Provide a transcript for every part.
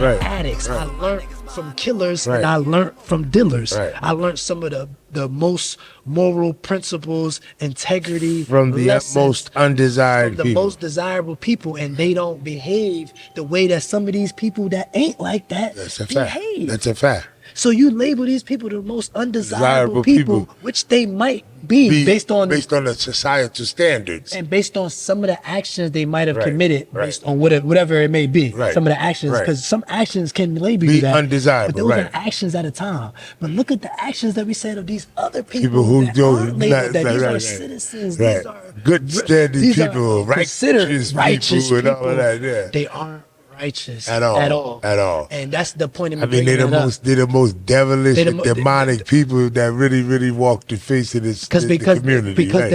addicts. I learned from killers and I learned from dealers. I learned some of the most moral principles, integrity from the most undesired from the most desirable people, and they don't behave the way that some of these people that ain't like that behave. That's a fact. So you label these people the most undesirable people, which they might be based on the societal standards and based on some of the actions they might have committed, based on whatever it may be. Some of the actions, because some actions can label you that undesirable. But those are actions at a time. But look at the actions that we said of these other people who aren't labeled that these are citizens. These are good standing people, righteous people, and all of that. Yeah. They aren't righteous at all. And that's the point of me. I mean, they're the most devilish, demonic people that really walk the face of this the community. Because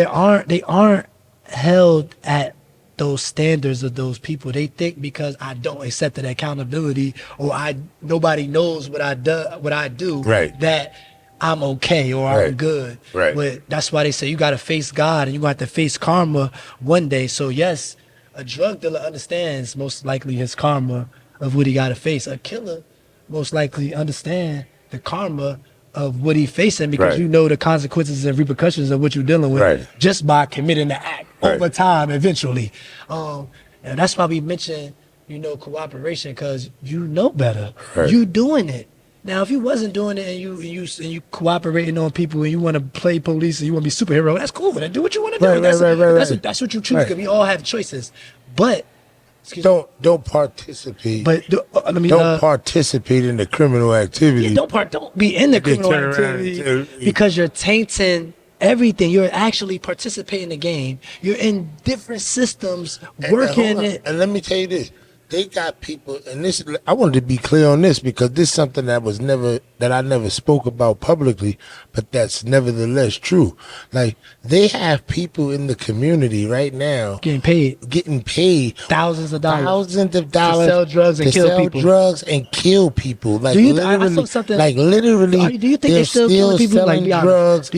they aren't held at those standards of those people. They think because I don't accept that accountability or nobody knows what I do that I'm okay or I'm good. But that's why they say you got to face God and you got to face karma one day. So yes, a drug dealer understands most likely his karma of what he got to face. A killer most likely understand the karma of what he facing because you know the consequences and repercussions of what you're dealing with just by committing the act over time eventually. And that's why we mention, cooperation, because you know better. You doing it. Now, if you wasn't doing it and you cooperating on people and you want to play police and you want to be superhero, that's cool. But do what you want to do. That's what you choose. Because we all have choices. But don't participate. But don't participate in the criminal activity. Yeah, don't be in the criminal activity because you're tainting everything. You're actually participating in the game. You're in different systems working. And let me tell you this. They got people, and this, I wanted to be clear on this because this is something that I never spoke about publicly, but that's nevertheless true. Like, they have people in the community right now getting paid thousands of dollars to sell drugs and kill people. Like, literally, do you think they're still killing people? Selling drugs.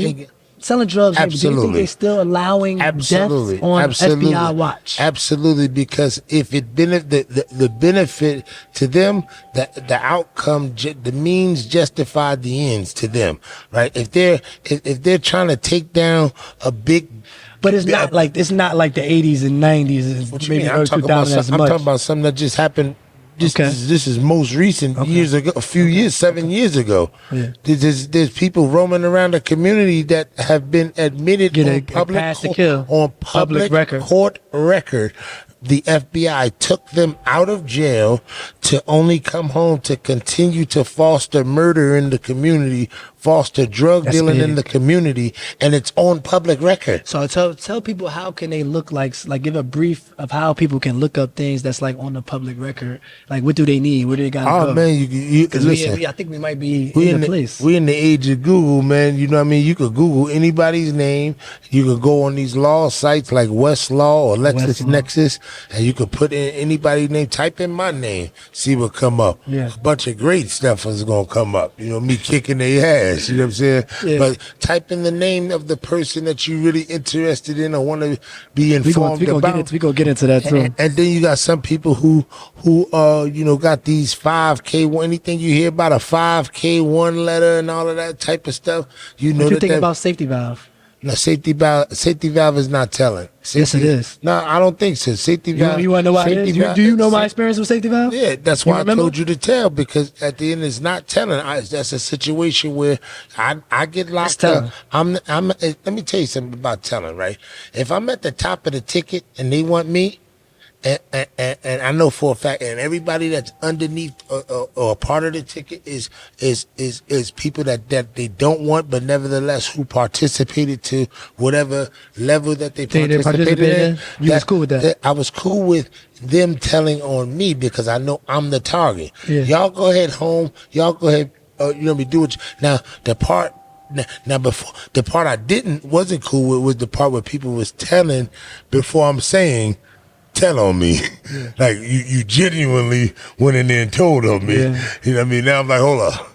Selling drugs, absolutely. Do you think they're still allowing deaths on FBI watch? Absolutely, because if it the benefit to them, the outcome, the means justify the ends to them, right? If they're trying to take down a big, but it's not like the 80s and 90s, maybe early 2000s as much. I'm talking about something that just happened. This is most recent, years ago, a few years, 7 years ago. Yeah. There's people roaming around the community that have been admitted on public court record. The FBI took them out of jail to only come home to continue to foster murder in the community, foster drug dealing in the community, and it's on public record. So tell people how can they look like give a brief of how people can look up things that's like on the public record. Like, what do they need? Where do they got to go? Oh man, you listen. I think we might be in the place. We're in the age of Google, man. You know what I mean? You could Google anybody's name. You could go on these law sites like Westlaw or LexisNexis, and you could put in anybody's name. Type in my name, see what come up. Yeah. A bunch of great stuff is gonna come up. Me kicking their ass. You know what I'm saying? Yeah. But type in the name of the person that you're really interested in or want to be informed about. We gonna get into that too. And then you got some people who got these 5K1. Anything you hear about a 5K1 letter and all of that type of stuff, what you think about safety valve? No, safety valve is not telling. Yes, it is. No, I don't think so. Safety valve. You want to know why it is? Do you know my experience with safety valve? Yeah, that's why I told you to tell, because at the end it's not telling. That's a situation where I get locked up. Let me tell you something about telling, right? If I'm at the top of the ticket and they want me, and I know for a fact, and everybody that's underneath or part of the ticket is people that they don't want, but nevertheless who participated to whatever level that they participated in. You was cool with that? I was cool with them telling on me because I know I'm the target. Yeah. Y'all go ahead home. Y'all go ahead. Do it. Now the part. Now, before the part I wasn't cool with was the part where people was telling before I'm saying. Tell on me. Yeah. Like you genuinely went in there and told on me. Yeah. You know what I mean? Now I'm like, hold up.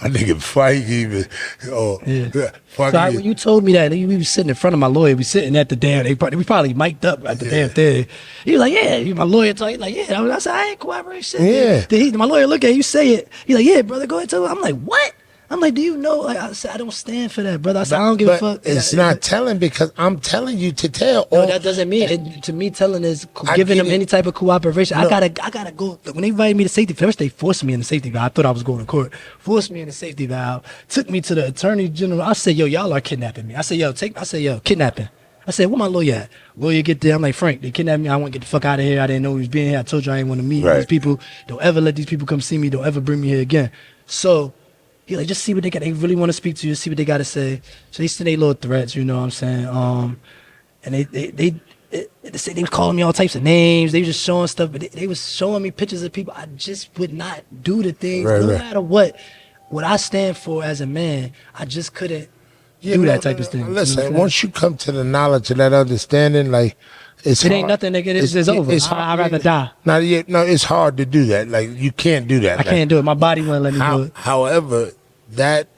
My nigga, before I even, So when you told me that, we was sitting in front of my lawyer. We sitting at the damn. We probably mic'd up at the damn thing. He was like, "Yeah." My lawyer told me, like, "Yeah." I said, "I ain't cooperating shit." Yeah. Then my lawyer look at you, say it. He like, "Yeah, brother, go ahead tell him." I'm like, "What?" I'm like, "Do you know?" Like, I said, "I don't stand for that, brother." I said, "I don't give a fuck." It's not telling because I'm telling you to tell. No, that doesn't mean to me. Telling is giving them any type of cooperation. No. I gotta go. When they invited me to safety, first they forced me in the safety valve. I thought I was going to court. Forced me in the safety valve. Took me to the attorney general. I said, "Yo, y'all are kidnapping me." I said, "Yo, kidnapping." I said, "Where my lawyer at?" Lawyer get there. I'm like, "Frank, they kidnapped me. I want to get the fuck out of here. I didn't know he was being here. I told you I didn't want to meet these people. Don't ever let these people come see me. Don't ever bring me here again." So he like, just see what they got. They really want to speak to you. See what they got to say. So they send their little threats. You know what I'm saying? And they say they was calling me all types of names. They was just showing stuff, but they was showing me pictures of people. I just would not do the things, no matter what I stand for as a man. I just couldn't do that type of thing. Listen, you know once you come to the knowledge of that understanding, like it ain't nothing, nigga. It's over. I'd rather die. No, it's hard to do that. Like you can't do that. I can't do it. My body won't let me do it. However, that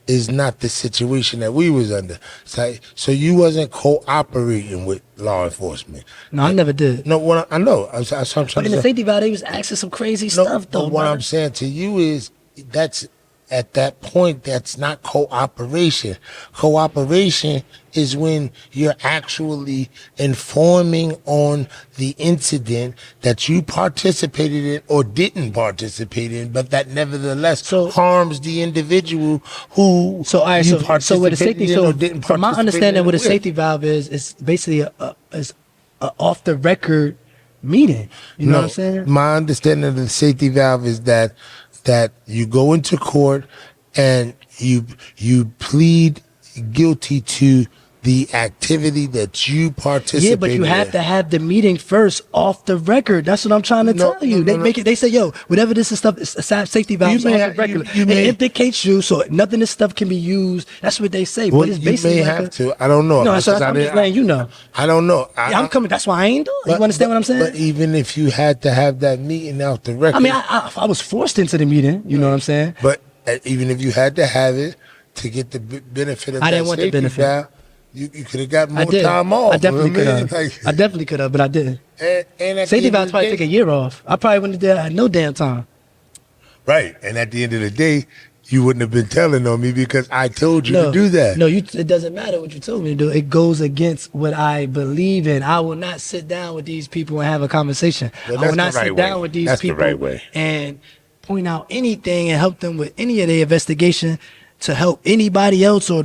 is not the situation that we was under. So you wasn't cooperating with law enforcement. No, I never did. No, I know. That's what I'm trying to say. But in the safety valve, they was asking some crazy stuff, though. But what I'm saying to you is that's at that point, that's not cooperation. Cooperation is when you're actually informing on the incident that you participated in or didn't participate in, but that nevertheless harms the individual who so with a safety, in or didn't participate. From my understanding, what a safety valve is, it's basically a off the record meeting. You know what I'm saying? My understanding of the safety valve is that you go into court and you plead guilty to the activity that you participated in. Yeah, but you have to have the meeting first off the record. That's what I'm trying to tell you. They say, yo, whatever this is stuff, it's a safety valve off the record. It implicates you, so nothing of this stuff can be used. That's what they say. Well, but it's basically you may have to. I don't know. No, so I'm just letting you know. I don't know. I'm coming. That's why I ain't doing it. You understand what I'm saying? But even if you had to have that meeting out the record. I mean, I was forced into the meeting. You know what I'm saying? But even if you had to have it to get the benefit of that safety valve, you could have got more time off. I definitely could have. I definitely could have, but I didn't. And safety valve probably take a year off. I probably wouldn't have done no damn time. Right, and at the end of the day, you wouldn't have been telling on me because I told you to do that. No, it doesn't matter what you told me to do. It goes against what I believe in. I will not sit down with these people and have a conversation. I will not sit down with these people and point out anything and help them with any of their investigation to help anybody else or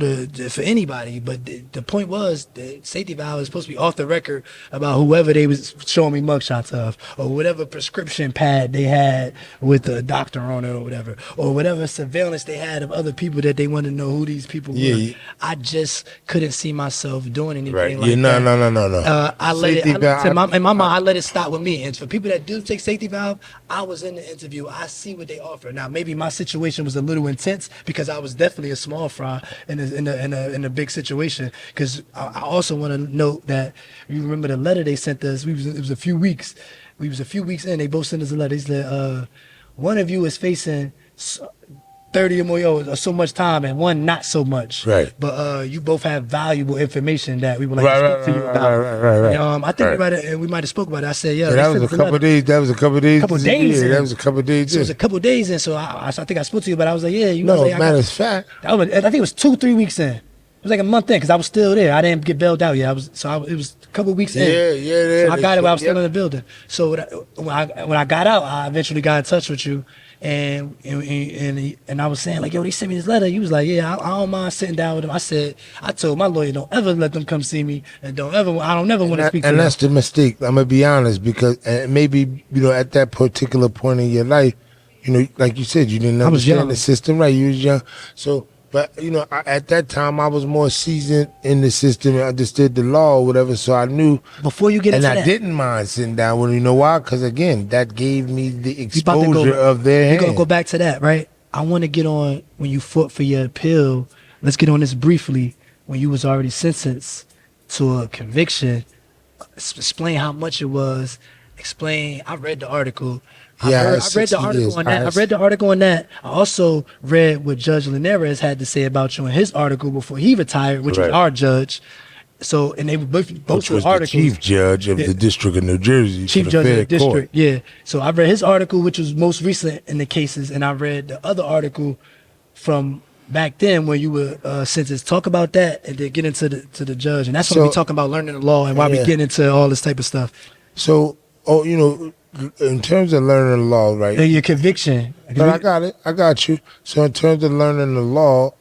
for anybody. But the point was the safety valve is supposed to be off the record about whoever they was showing me mugshots of, or whatever prescription pad they had with the doctor on it or whatever surveillance they had of other people that they wanted to know who these people were. I just couldn't see myself doing anything like that. No. I let it, in my mind, I let it stop with me. And for people that do take safety valve, I was in the interview. I see what they offer. Now, maybe my situation was a little intense because I was definitely a small fry in a big situation. Because I also want to note that you remember the letter they sent us. It was a few weeks. We was a few weeks in. They both sent us a letter. They said, one of you is facing 30 or more years or so much time, and one not so much. Right. But you both have valuable information that we would like to speak to you about. Right. And, I think we might have spoke about it. I said, yeah. That was a couple of days. That was a couple of days. Couple days. That was a couple of days. So it was a couple of days in. So I think I spoke to you, but I was like, yeah. Matter of fact, I think it was 2-3 weeks in. It was like a month in because I was still there. I didn't get bailed out yet. It was a couple of weeks in. Yeah. So I got it while I was still in the building. So when I got out, I eventually got in touch with you. And I was saying, like, yo, they sent me this letter. He was like, yeah, I don't mind sitting down with them. I told my lawyer, don't ever let them come see me, and I don't never want to speak to them. And that's the mistake. I'm gonna be honest, because maybe at that particular point in your life, like you said, you didn't understand the system, right? You was young, so. But, at that time, I was more seasoned in the system and understood the law or whatever, so I knew. Before you get into that. And I didn't mind sitting down with them. You know why? Because, again, that gave me the exposure of their hand. We're going to go back to that, right? I want to get on, when you fought for your appeal, let's get on this briefly. When you was already sentenced to a conviction, explain how much it was. Explain, I read the article. Yeah, I read the article on that. I read the article on that. I also read what Judge Linares had to say about you in his article before he retired, which was our judge. So, and they were both was articles. The chief judge of the District of New Jersey. Chief judge of the district, yeah. So I read his article, which was most recent in the cases, and I read the other article from back then where you were sentenced. Talk about that, and then get into the judge, and that's when we talking about learning the law and why we get into all this type of stuff. So, in terms of learning the law, right? And your conviction. But I got it. I got you. So in terms of learning the law,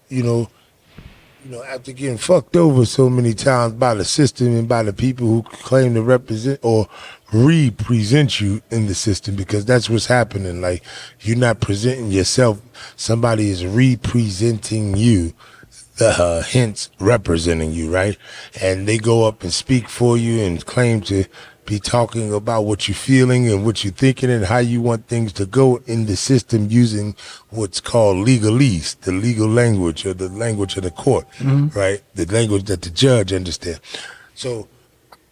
after getting fucked over so many times by the system and by the people who claim to represent or represent you in the system, because that's what's happening. Like, you're not presenting yourself. Somebody is representing you, hence representing you, right? And they go up and speak for you and claim to be talking about what you're feeling and what you're thinking and how you want things to go in the system using what's called legalese, the legal language or the language of the court, right? The language that the judge understands. So,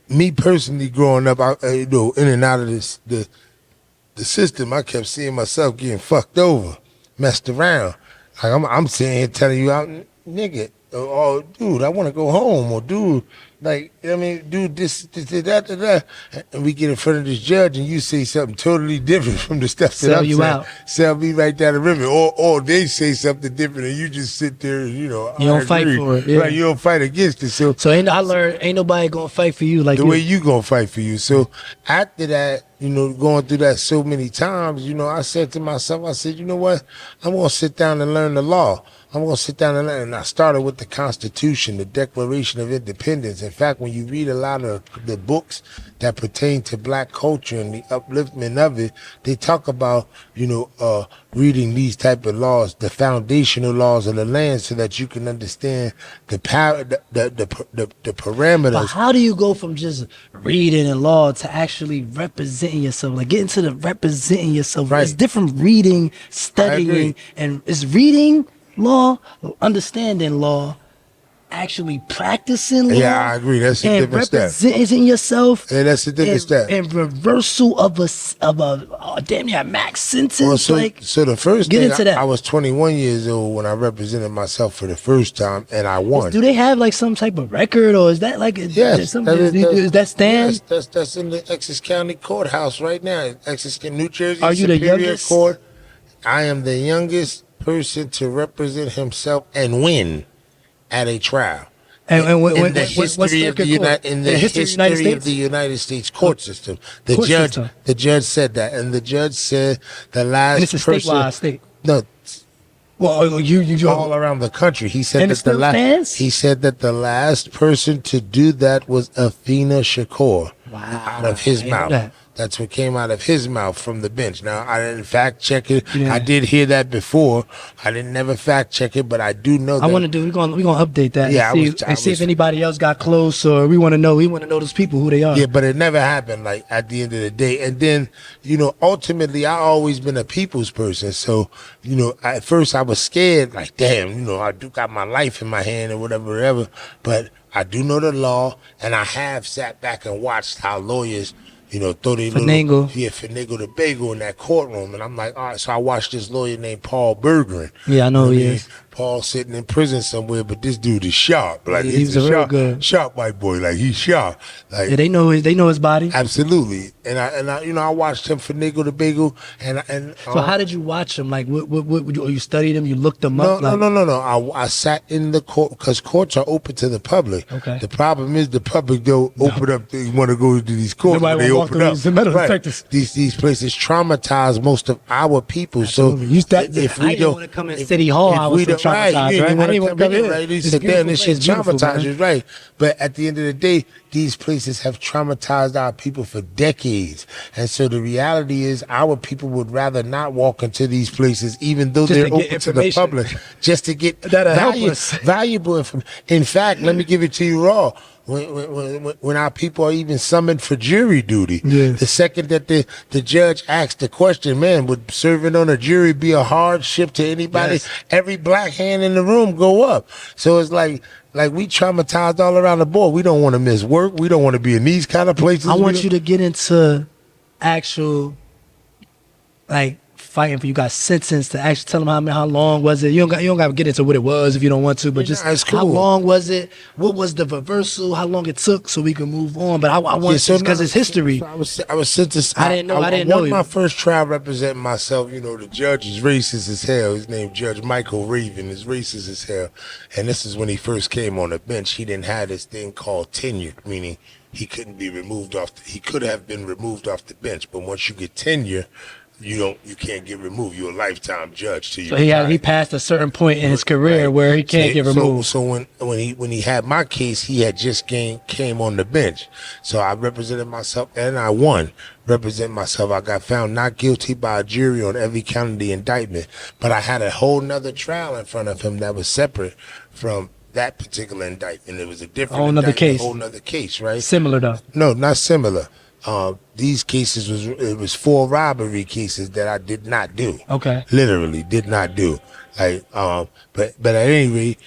me personally, growing up, in and out of the system, I kept seeing myself getting fucked over, messed around. Like I'm sitting here telling you, nigga, or dude, I want to go home, or dude, dude, this, that. And we get in front of this judge and you say something totally different from the stuff that I'm saying. Out. Sell me right down the river. Or they say something different and you just sit there and, you don't fight for it. Yeah. Right, you don't fight against it. So I learned, ain't nobody gonna fight for you like the way you gonna fight for you. So after that, going through that so many times, I said to myself, I said, you know what? I'm gonna sit down and learn the law. I'm going to sit down and learn. And I started with the Constitution, the Declaration of Independence. In fact, when you read a lot of the books that pertain to black culture and the upliftment of it, they talk about, reading these type of laws, the foundational laws of the land, so that you can understand the parameters. But how do you go from just reading a law to actually representing yourself? Like, get into the representing yourself. Right. It's different reading, studying, and it's reading law, understanding law, actually practicing law. Yeah, I agree. That's a different step. And representing yourself. Yeah, that's a different step. And reversal of a damn near max sentence. Well, so the first thing, I was 21 years old when I represented myself for the first time, and I won. Do they have like some type of record, or is that like yes? Is that stand? Yes, that's in the Essex County Courthouse right now, Essex, New Jersey. Are you the youngest? Court. I am the youngest person to represent himself and win at a trial. In the history of the United States court system, the judge said that, and the judge said the last and it's a person. Statewide state. No. Well, you all around the country. He said that the last person to do that was Afena Shakur. Wow. Out of his mouth. That's what came out of his mouth from the bench. Now, I didn't fact check it. Yeah. I did hear that before. I didn't never fact check it, but I do know that. We're gonna update that. Yeah, and see if anybody else got close, or we want to know those people, who they are. Yeah, but it never happened. Like, at the end of the day, and then ultimately, I always been a people's person. So at first I was scared. Like, damn, I do got my life in my hand or whatever. But I do know the law, and I have sat back and watched how lawyers, throw their finagle the bagel in that courtroom. And I'm like, all right, so I watched this lawyer named Paul Bergeron. Yeah, I know he is. Paul sitting in prison somewhere, but this dude is sharp. Like, he's a real good sharp white boy. Like, he's sharp. Like, yeah, they know his body. Absolutely. And I watched him finagle the bagel. So how did you watch him? Like, what you studied him? You looked him up? No. I sat in the court, because courts are open to the public. Okay. The problem is the public don't open up. They want to go to these courts. They open up. These places traumatize most of our people. Absolutely. So if we don't want to come in City Hall, I was traumatized. Right? I didn't want to come in. Right? They said, damn, this shit traumatizes, right? But at the end of the day, these places have traumatized our people for decades. And so the reality is, our people would rather not walk into these places, even though they're open to the public, just to get valuable information. In fact, let me give it to you raw. When our people are even summoned for jury duty, the second that the judge asked the question, man, would serving on a jury be a hardship to anybody? Yes. Every black hand in the room go up. So it's like we traumatized all around the board. We don't want to miss work. We don't want to be in these kind of places. I want you to get into actual like fighting for, you got sentenced to actually tell them how long was it? You don't got to get into what it was if you don't want to, but just cool. How long was it? What was the reversal? How long it took so we can move on? But I want to, because it's history. So I was sentenced. I didn't know. My first trial representing myself. You know, the judge is racist as hell. His name Judge Michael Raven is racist as hell. And this is when he first came on the bench. He didn't have this thing called tenure, meaning he couldn't be removed off. He could have been removed off the bench, but once you get tenure, you can't get removed. You're a lifetime judge to you. So he passed a certain point in his career where he can't get removed. So when he had my case, he had just came on the bench. So I represented myself and I won. Represent myself. I got found not guilty by a jury on every count of the indictment. But I had a whole nother trial in front of him that was separate from that particular indictment. It was a different whole nother case, right? Similar though. No, not similar. These cases was 4 robbery cases that I did not do. Okay. Literally did not do. Like, but at any rate,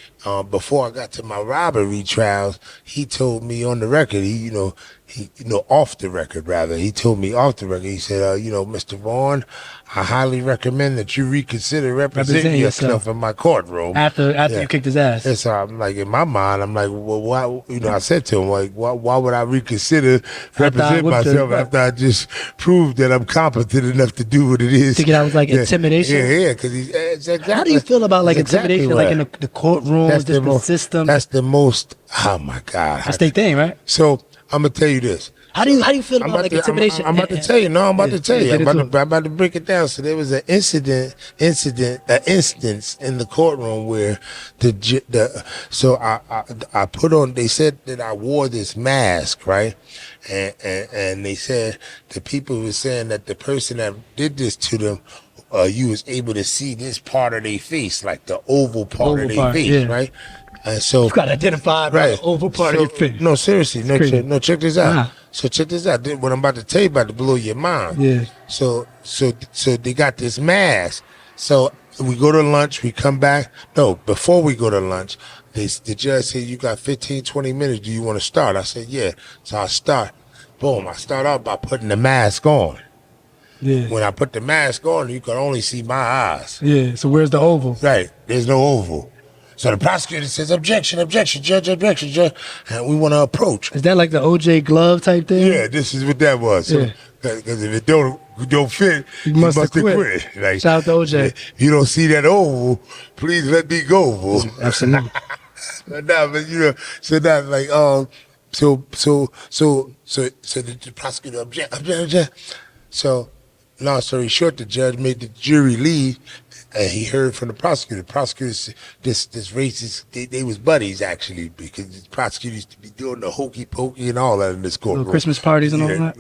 before I got to my robbery trials, he told me on the record, off the record rather, he told me off the record, he said, Mr. Vaughn, I highly recommend that you reconsider representing yourself in my courtroom. After you kicked his ass. And so I'm like, in my mind, I'm like, well, why, I said to him, like, why would I reconsider represent myself after I just proved that I'm competent enough to do what it is? Thinking I was like intimidation? Yeah, because exactly. How do you feel about like intimidation, like in the courtroom, the system? That's the most, oh my God. That's their thing, right? So I'm going to tell you this. How do you feel about like intimidation? I'm about to tell you. No, I'm about to tell you. I'm about to break it down. So there was an instance in the courtroom where I put on. They said that I wore this mask, right? And they said the people were saying that the person that did this to them, you was able to see this part of their face, like the oval part of their face, right? So you got to identify the oval part of your face. No, seriously, no. Check this out. So check this out. What I'm about to tell you about to blow your mind. Yeah. So they got this mask. So we go to lunch. We come back. No, before we go to lunch, the judge said, "You got 15, 20 minutes. Do you want to start?" I said, "Yeah." So I start. Boom. I start off by putting the mask on. Yeah. When I put the mask on, you could only see my eyes. Yeah. So where's the oval? Right. There's no oval. So the prosecutor says, objection, judge, and we want to approach. Is that like the OJ glove type thing? Yeah, this is what that was. So, because if it don't fit, you must have quit. Like, shout out to OJ. If you don't see that oval, please let me go. Absolutely. But so that's like, so the prosecutor object. So, long story short, the judge made the jury leave. And he heard from the prosecutor. The prosecutor said this racist, they was buddies actually, because the prosecutor used to be doing the hokey pokey and all that in this courtroom. Little Christmas parties and all that.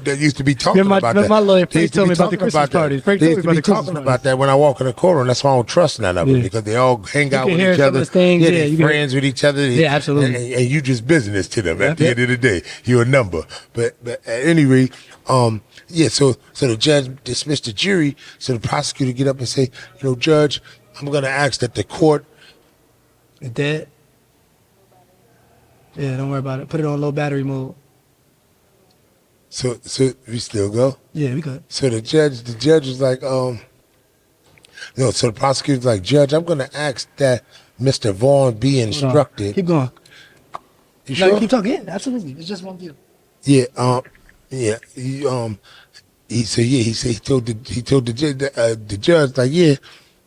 They used to be talking about that. My lawyer, please tell me about the Christmas parties. They used to be talking about that when I walk in the courtroom. That's why I don't trust none of it, because they all hang out with each other. They're friends with each other. Yeah, absolutely. And you just business to them at the end of the day. You're a number. But at any rate, so the judge dismissed the jury. So the prosecutor get up and say, Judge, I'm going to ask that the court. It's dead? Yeah, don't worry about it. Put it on low battery mode. So we still go? Yeah, we good. So the judge was like, so the prosecutor's like, Judge, I'm going to ask that Mr. Vaughn be instructed. Keep going. You sure? Keep talking. Yeah, absolutely. It's just one view. Yeah, he told the judge, like,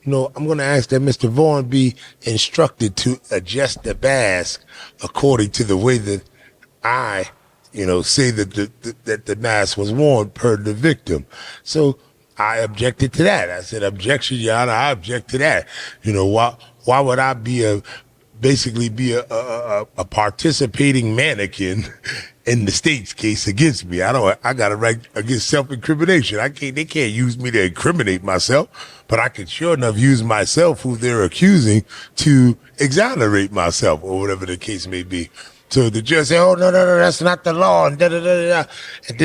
I'm going to ask that Mr. Vaughn be instructed to adjust the mask according to the way that I, say that the mask was worn per the victim. So I objected to that. I said, objection, Your Honor, I object to that. Why would I basically be a participating mannequin in the state's case against me? I got a right against self-incrimination. They can't use me to incriminate myself, but I can sure enough use myself, who they're accusing, to exonerate myself, or whatever the case may be. So the judge said, "Oh, no, that's not the law," and da-da-da-da-da. And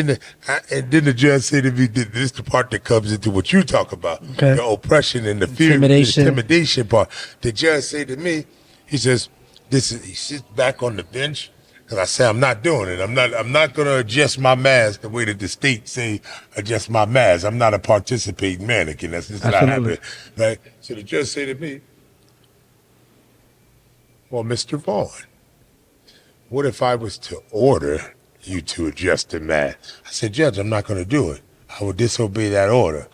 then the judge said to me, "This is the part that comes into what you talk about, the oppression and the fear, the intimidation part." The judge said to me, he says, he sits back on the bench, Because I said I'm not doing it. I'm not going to adjust my mask the way that the state say adjust my mask. I'm not a participating mannequin. That's just not happening, right? So the judge said to me, well, Mr. Vaughn, what if I was to order you to adjust the mask? I said, Judge, I'm not going to do it. I will disobey that order.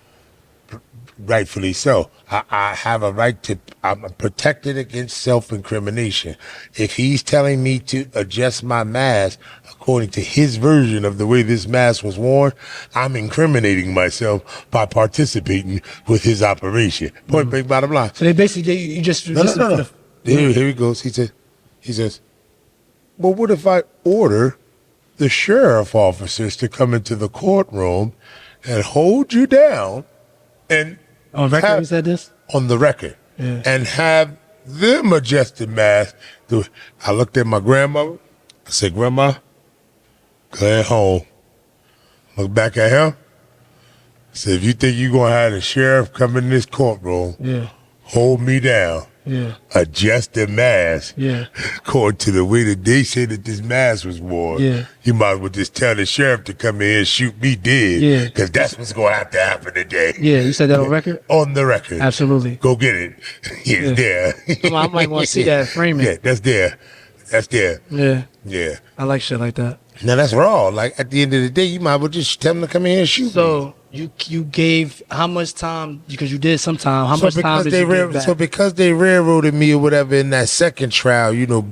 Rightfully so. I have a right to, I'm protected against self-incrimination. If he's telling me to adjust my mask according to his version of the way this mask was worn, I'm incriminating myself by participating with his operation. Point blank, bottom line. So they basically, you just... No. Here he goes. He says, well, what if I order the sheriff officers to come into the courtroom and hold you down and on record, you said this? On the record. Yeah. And have them adjust the mask. I looked at my grandmother. I said, Grandma, go ahead home. Look back at him. I said, if you think you're going to have the sheriff come in this courtroom, hold me down, adjust the mask according to the way that they say that this mask was worn, you might as well just tell the sheriff to come in here and shoot me dead, because that's what's going to have to happen today. Yeah, you said that on record? On the record. Absolutely. Go get it. It's there. I might want to see that framing. Yeah, that's there. That's there. Yeah. I like shit like that. Now, that's raw. Like, at the end of the day, you might as well just tell them to come in here and shoot me. So, you gave how much time, because you did some time, how much time did you give back? So because they railroaded me or whatever in that second trial, you know,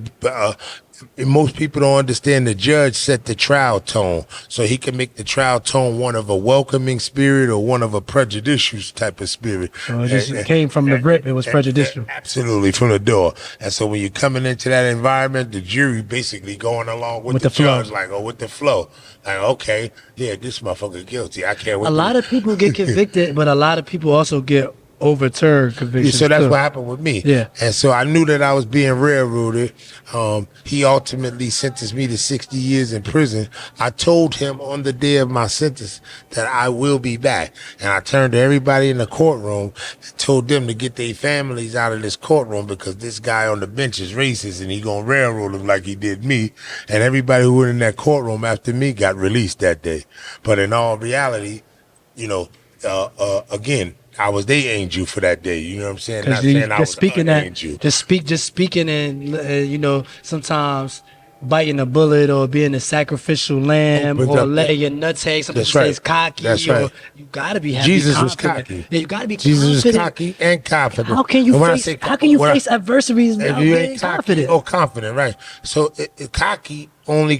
most people don't understand the judge set the trial tone. So he can make the trial tone one of a welcoming spirit or one of a prejudicial type of spirit. So it just came from the rip, it was prejudicial. Absolutely, from the door. And so when you're coming into that environment, the jury basically going along with the judge, flow. like, oh, with the flow. Like, okay, yeah, this motherfucker guilty. I can't wait. A lot of people get convicted, but a lot of people also get overturned convictions. So that's what happened with me. Yeah. And so I knew that I was being railroaded. He ultimately sentenced me to 60 years in prison. I told him on the day of my sentence that I will be back. And I turned to everybody in the courtroom and told them to get their families out of this courtroom because this guy on the bench is racist and he gonna railroad them like he did me. And everybody who was in that courtroom after me got released that day. But in all reality, you know, again, I was the angel for that day. You know what I'm saying? Not saying I was an angel. Just speaking and, you know, sometimes biting a bullet or being a sacrificial lamb or letting your nuts hang. Something says cocky. That's right. You got to be happy. Jesus was cocky. Yeah, you got to be Jesus confident. was cocky and confident. How can you face adversities if you ain't confident? Oh, confident, right. So cockiness only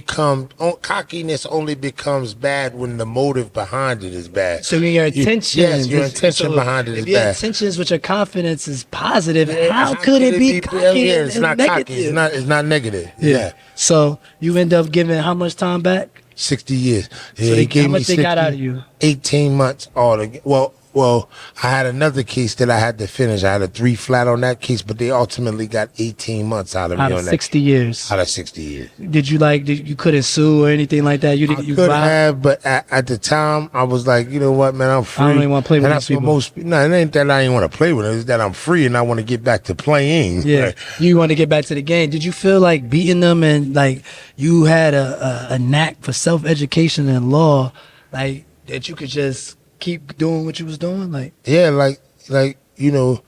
becomes bad when the motive behind it is bad. So when your intention, your intention behind it is bad. If your intentions with your confidence is positive, how could it be cocky? Yeah, it's not negative. Cocky. It's not negative. Yeah. So you end up giving how much time back? 60 years. So how much they got out of you? 18 months altogether. Well, I had another case that I had to finish. I had a 3 flat on that case, but they ultimately got 18 months out of me on that. Out of 60 years. Out of 60 years. Did you couldn't sue or anything like that? I could have, but at the time, I was like, you know what, man, I'm free. I don't even want to play with these people. No, it ain't that I ain't want to play with it. It's that I'm free and I want to get back to playing. Yeah, right? You want to get back to the game. Did you feel like beating them and like you had a knack for self-education and law, like that you could just keep doing what you was doing? Like, yeah, like you know,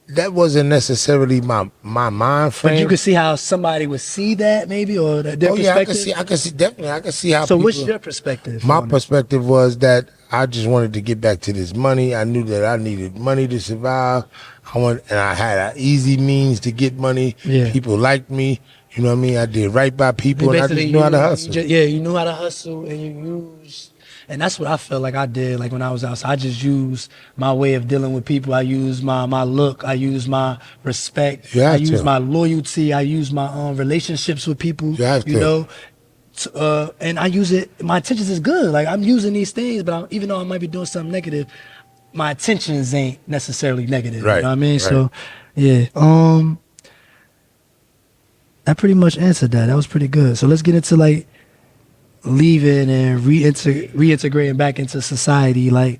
that wasn't necessarily my mind frame. But you could see how somebody would see that, maybe, or their perspective. I can see how. So, what's your perspective? My perspective was that I just wanted to get back to this money. I knew that I needed money to survive. And I had an easy means to get money. Yeah. People liked me. You know what I mean? I did right by people, and I just knew how to hustle. You knew how to hustle, and you used. And that's what I felt like I did. Like when I was outside, I just used my way of dealing with people. I used my look. I used my respect. I used my loyalty. I used my relationships with people. You know, and I use it. My intentions is good. Like I'm using these things, but even though I might be doing something negative, my intentions ain't necessarily negative. Right. You know what I mean? Right. So, yeah. That pretty much answered that. That was pretty good. So let's get into like leaving and reintegrating back into society, like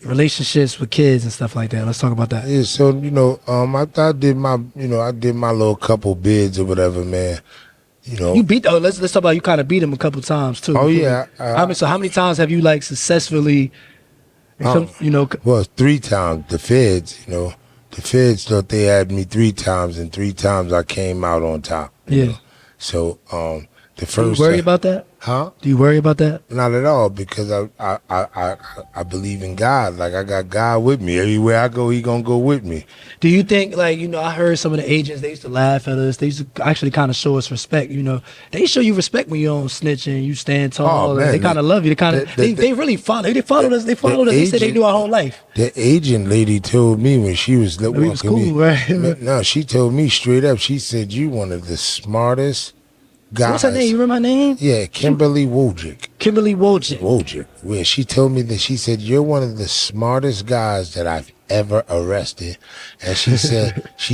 relationships with kids and stuff like that. Let's talk about that. Yeah, so you know, I did my little couple bids or whatever, man. You beat. Oh, let's talk about you. Kind of beat him a couple times too. Oh yeah. How many times have you like successfully? Well, 3 times. The feds, the feds thought they had me 3 times, and 3 times I came out on top. You know? So the first. Do you worry about that? Huh? Do you worry about that? Not at all, because I believe in God. Like, I got God with me. Everywhere I go, He gonna go with me. Do you think, like, I heard some of the agents, they used to laugh at us. They used to actually kind of show us respect. They show you respect when you don't snitch and you stand tall. Oh, man, they kind of love you. They really follow. They followed us. They followed us. They said they knew our whole life. The agent lady told me when she was walking was cool, right? No, she told me straight up. She said, "You one of the smartest guys." What's her name? You remember her name? Yeah, Kimberly Wojcik. Kimberly Wojcik. Wojcik. Where she told me that, she said, "You're one of the smartest guys that I've ever arrested." And she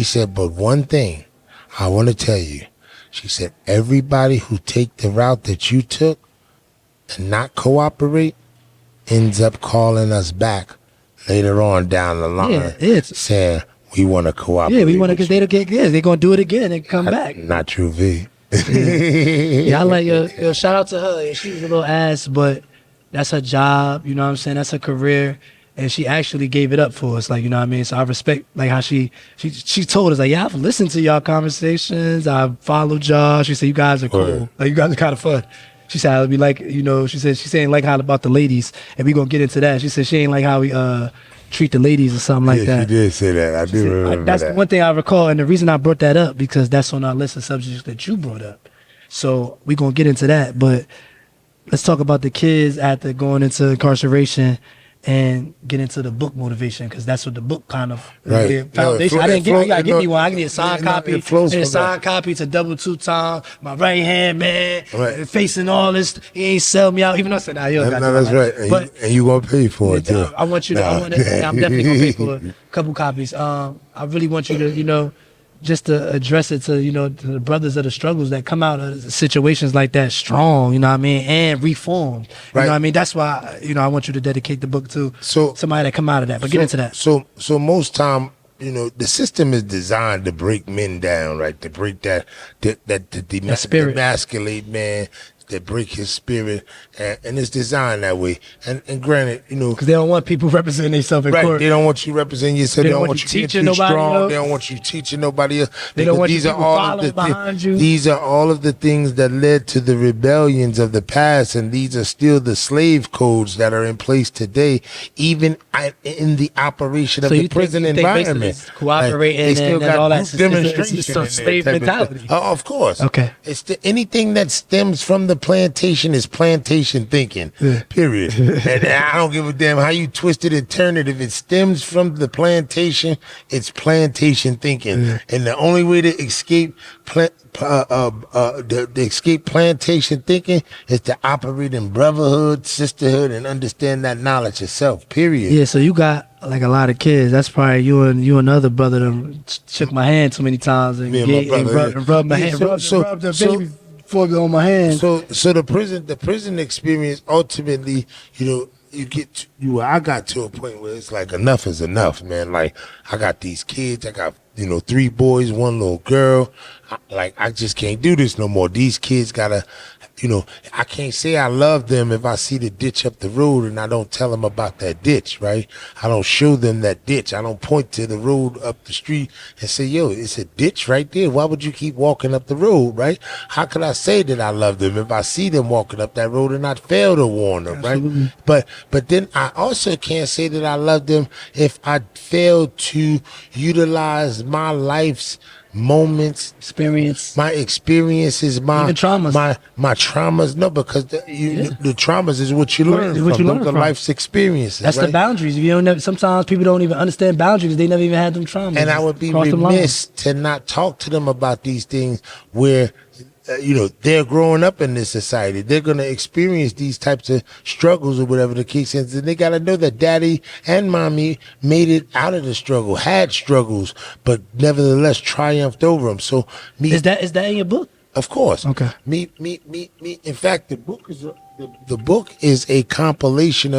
said, "But one thing I want to tell you." She said, "Everybody who take the route that you took and not cooperate ends up calling us back later on down the line, saying we want to cooperate." Yeah, we want to, because they're gonna do it again and come back. Not Tru V. Yeah, I like yo, shout out to her. Yeah, she was a little ass, but that's her job. You know what I'm saying? That's her career, and she actually gave it up for us. Like, you know what I mean? So I respect like how she told us, like, yeah, I've listened to y'all conversations. I followed y'all. She said, you guys are cool. Like, you guys are kind of fun. She said, I'll be like, she said she ain't like how about the ladies, and we gonna get into that. She said she ain't like how we treat the ladies or something like that. She did say that. I do remember that's that. the one thing I recall, and the reason I brought that up, because that's on our list of subjects that you brought up. So we gonna get into that, but let's talk about the kids after going into incarceration and get into the book motivation, because that's what the book kind of foundation. I didn't get. You gotta give me one. I can get a signed copy. A signed copy to double 2 times. My right hand man, facing all this. He ain't sell me out, even though I said, "Nah, you don't got that's right." But and you gonna pay for it too. I want you to. I'm definitely gonna pay for a couple copies. I really want you to, just to address it to, to the brothers of the struggles that come out of situations like that strong, you know what I mean, and reformed. You know what I mean? That's why, I want you to dedicate the book to somebody that come out of that. But get into that. So most time, the system is designed to break men down, right? To break that spirit, emasculate man, that break his spirit, and it's designed that way. And granted, because they don't want people representing themselves in court. They don't want you representing yourself. They don't want you teaching nobody else. They don't want you teaching nobody else. They don't want you following behind you. These are all of the things that led to the rebellions of the past, and these are still the slave codes that are in place today, even in the operation of the prison environment. Cooperating and all that demonstration. Slave mentality. Of course. Okay. It's anything that stems from the plantation is plantation thinking, period. And I don't give a damn how you twist it and turn it. If it stems from the plantation, it's plantation thinking. And the only way to escape escape plantation thinking is to operate in brotherhood, sisterhood, and understand that knowledge itself, period. Yeah, so you got like a lot of kids. That's probably you and the other brother that shook my hand too many times and rubbed my hand, rubbed the baby on my hand. So the prison experience ultimately, I got to a point where it's like enough is enough, man. Like, I got these kids, I got 3 boys, 1 little girl. I just can't do this no more. These kids gotta, I can't say I love them if I see the ditch up the road and I don't tell them about that ditch, right? I don't show them that ditch. I don't point to the road up the street and say, yo, it's a ditch right there. Why would you keep walking up the road, right? How could I say that I love them if I see them walking up that road and not fail to warn them, right? But then I also can't say that I love them if I fail to utilize my life's moments, my experiences, my traumas. My traumas. No, because the traumas is what you learn from the life's experiences. That's the boundaries. Sometimes people don't even understand boundaries. They never even had them traumas. And I would be remiss to not talk to them about these things where they're growing up in this society. They're going to experience these types of struggles or whatever the case is. And they got to know that daddy and mommy made it out of the struggle, had struggles, but nevertheless triumphed over them. So is that in your book? Of course. Okay. In fact, the book is a compilation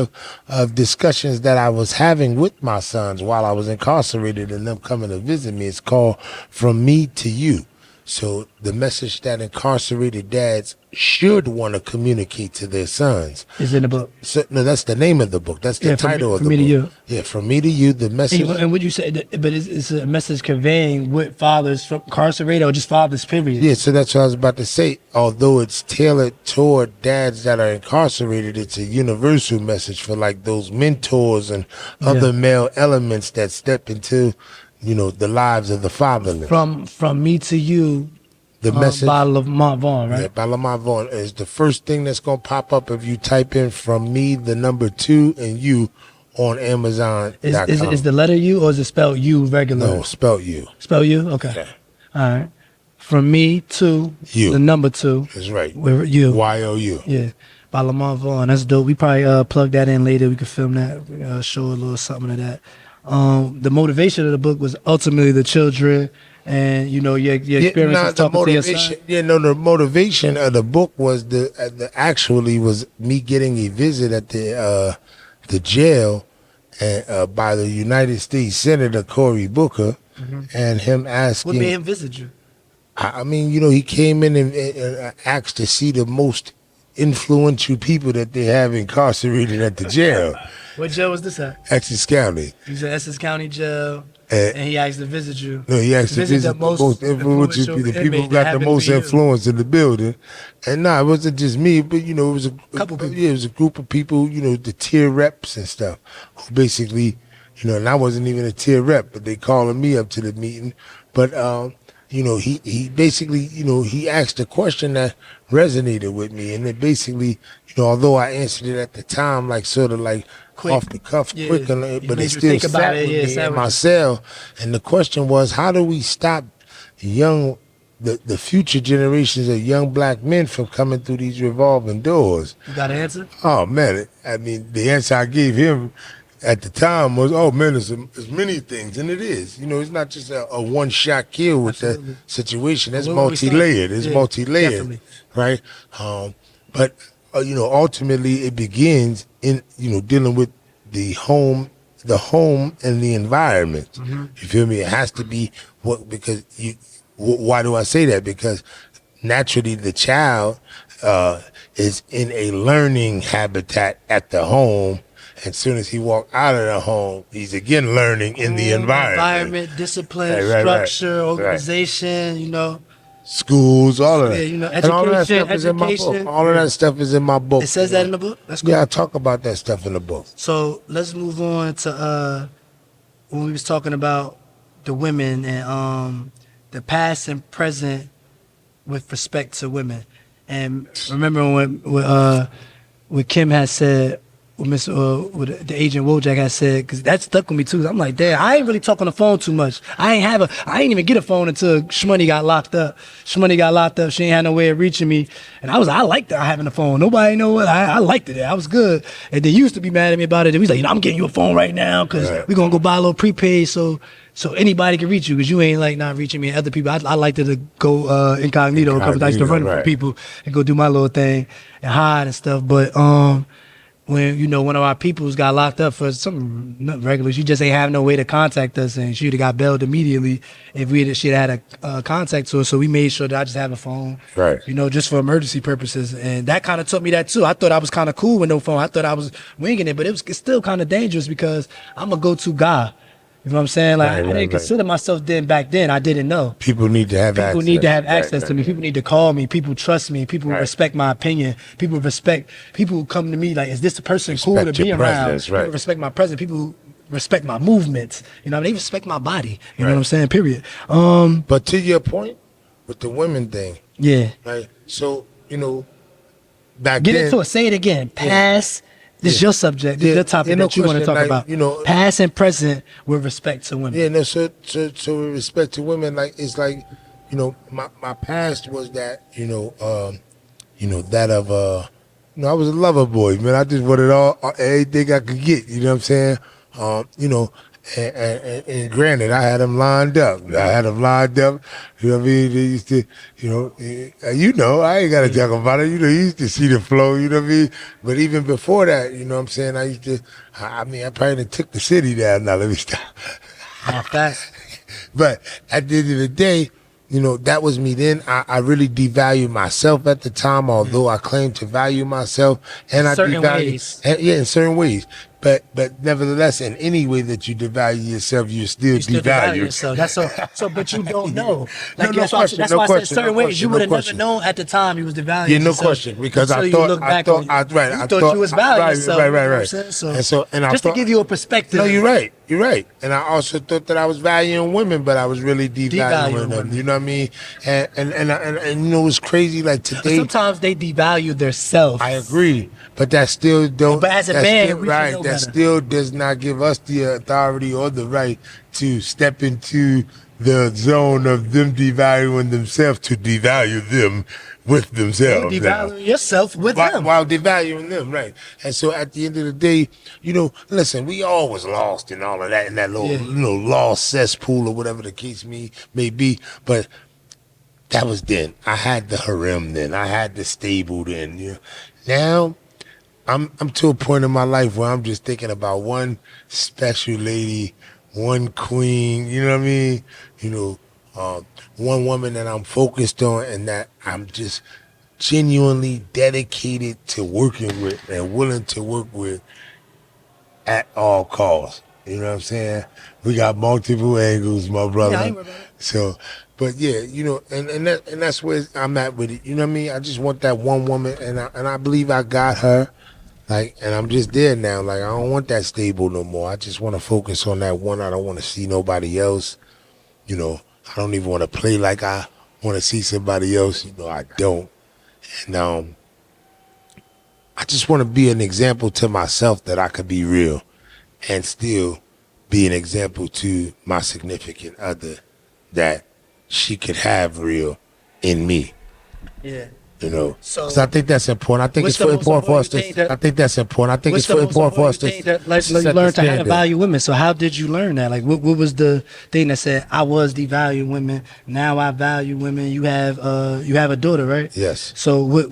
of discussions that I was having with my sons while I was incarcerated and them coming to visit me. It's called From Me to You. So the message that incarcerated dads should want to communicate to their sons is in the book. So, no, that's the name of the book. That's the title of the book. From me to you. Yeah, from me to you. The message. And what you say, but it's a message conveying what fathers from incarcerated or just fathers, period. Yeah, so that's what I was about to say. Although it's tailored toward dads that are incarcerated, it's a universal message for like those mentors and other male elements that step into, the lives of the fatherless. From me to you. The message by Lamont Vaughn, right? Yeah, by Lamont Vaughn is the first thing that's gonna pop up if you type in "from me" the number 2 and "you" on Amazon. Is the letter U or is it spelled U regular? No, spelled U. Spell U? Okay. Yeah. All right. From me to you. The number 2. That's right. With you. YOU. Yeah. By Lamont Vaughn. That's dope. We probably plug that in later. We could film that. Show a little something of that. The motivation of the book was ultimately the children. And your experience talking to your son. The motivation of the book was actually was me getting a visit at the jail by the United States Senator Cory Booker, and him asking. What made him visit you? I mean, he came in and asked to see the most influential people that they have incarcerated at the jail. What jail was this at? Essex County. He's at Essex County Jail. And he asked to visit you. No, he asked to visit the most influential, the people who got the most influence in the building. And it wasn't just me, but it was a couple people. Yeah, it was a group of people, the tier reps and stuff, who basically, and I wasn't even a tier rep, but they calling me up to the meeting. But he basically, he asked a question that resonated with me, and it basically, although I answered it at the time, like sort of like quick. Off the cuff, quick, but it still sat with me in my cell. And the question was, how do we stop the future generations of young black men from coming through these revolving doors? You got an answer? Oh man, the answer I gave him at the time was, oh man, there's many things, and it is. It's not just a one-shot kill with the situation. It's multi-layered. It's multi-layered, definitely. Right? But ultimately it begins in dealing with the home and the environment. Mm-hmm. You feel me? It has to be because why do I say that? Because naturally the child is in a learning habitat at the home. As soon as he walks out of the home, he's again learning in the environment. Discipline, structure, organization, schools, all of that. Education, and all of that stuff is in my book. All of that stuff is in my book. It says that in the book? That's cool. Yeah, I talk about that stuff in the book. So let's move on to when we was talking about the women and the past and present with respect to women. And remember when Kim had said, what the agent Wojak had said, because that stuck with me too. I'm like, damn, I ain't really talk on the phone too much. I ain't even get a phone until Shmoney got locked up. She ain't had no way of reaching me. And I liked having a phone. Nobody know what, I liked it. I was good. And they used to be mad at me about it. He was like, I'm getting you a phone right now because we're going to go buy a little prepaid so anybody can reach you, because you ain't like not reaching me. Other people, I liked to go incognito a couple times. I used to run from people and go do my little thing and hide and stuff. But when one of our peoples got locked up for something not regular, she just ain't have no way to contact us, and she'd have got bailed immediately if she'd had a contact to her. So we made sure that I just have a phone, right? Just for emergency purposes, and that kind of taught me that too. I thought I was kind of cool with no phone. I thought I was winging it, but it's still kind of dangerous because I'm a go-to guy. You know what I'm saying? Like I didn't consider myself back then. I didn't know. People need to have access. People need to have access to me. People need to call me. People trust me. People respect my opinion. People who come to me like, is this the person cool to be around? People respect my presence. People respect my movements. They respect my body. You know what I'm saying? Period. But to your point with the women thing. Yeah. Right. So, back Get then. into it. Say it again. Past. This is your subject. This is your topic that you want to talk about. Past and present with respect to women. Yeah, no, so with respect to women, like it's like, my past was that, that of I was a lover boy, man. I just wanted everything I could get, you know what I'm saying? And granted, I had them lined up. You know what I mean? They used to, I ain't got to talk about it. You used to see the flow, you know what I mean? But even before that, you know what I'm saying? I probably took the city down. Now, let me stop. Not that. But at the end of the day, that was me then. I really devalued myself at the time, although I claimed to value myself, and I devalued, in certain ways. But nevertheless, in any way that you devalue yourself, you still devalue yourself. That's so. But you don't know. Like, that's why I said certain ways you would have never known at the time you was devaluing. Yeah, no question. Because I thought you was valuing yourself. Right. And just to give you a perspective. No, you're right. You're right. And I also thought that I was valuing women, but I was really devaluing them. You know what I mean? And it's crazy. Like today, but sometimes they devalue themselves. I agree, but that still don't. But as a man, we should know that still does not give us the authority or the right to step into the zone of them devaluing themselves to devalue them with themselves. You devalue yourself with them. While devaluing them, right. And so at the end of the day, listen, we all was lost in all of that, in that little, lost cesspool or whatever the case may be. But that was then. I had the harem then. I had the stable then. Now, I'm to a point in my life where I'm just thinking about one special lady, one queen, you know what I mean? One woman that I'm focused on and that I'm just genuinely dedicated to working with and willing to work with at all costs. You know what I'm saying? We got multiple angles, my brother. Yeah, I ain't worried about it. So, but yeah, and that's where I'm at with it. You know what I mean? I just want that one woman, and I believe I got her. And I'm just there now. Like, I don't want that stable no more. I just want to focus on that one. I don't want to see nobody else. I don't even want to play like I want to see somebody else. I don't. And I just want to be an example to myself that I could be real and still be an example to my significant other that she could have real in me. Yeah. So I think that's important. I think it's important for us to. I think that's important. I think it's important for us to. You learn to how to value women. So how did you learn that? Like, what was the thing that said I was devaluing women? Now I value women. You have a daughter, right? Yes. So what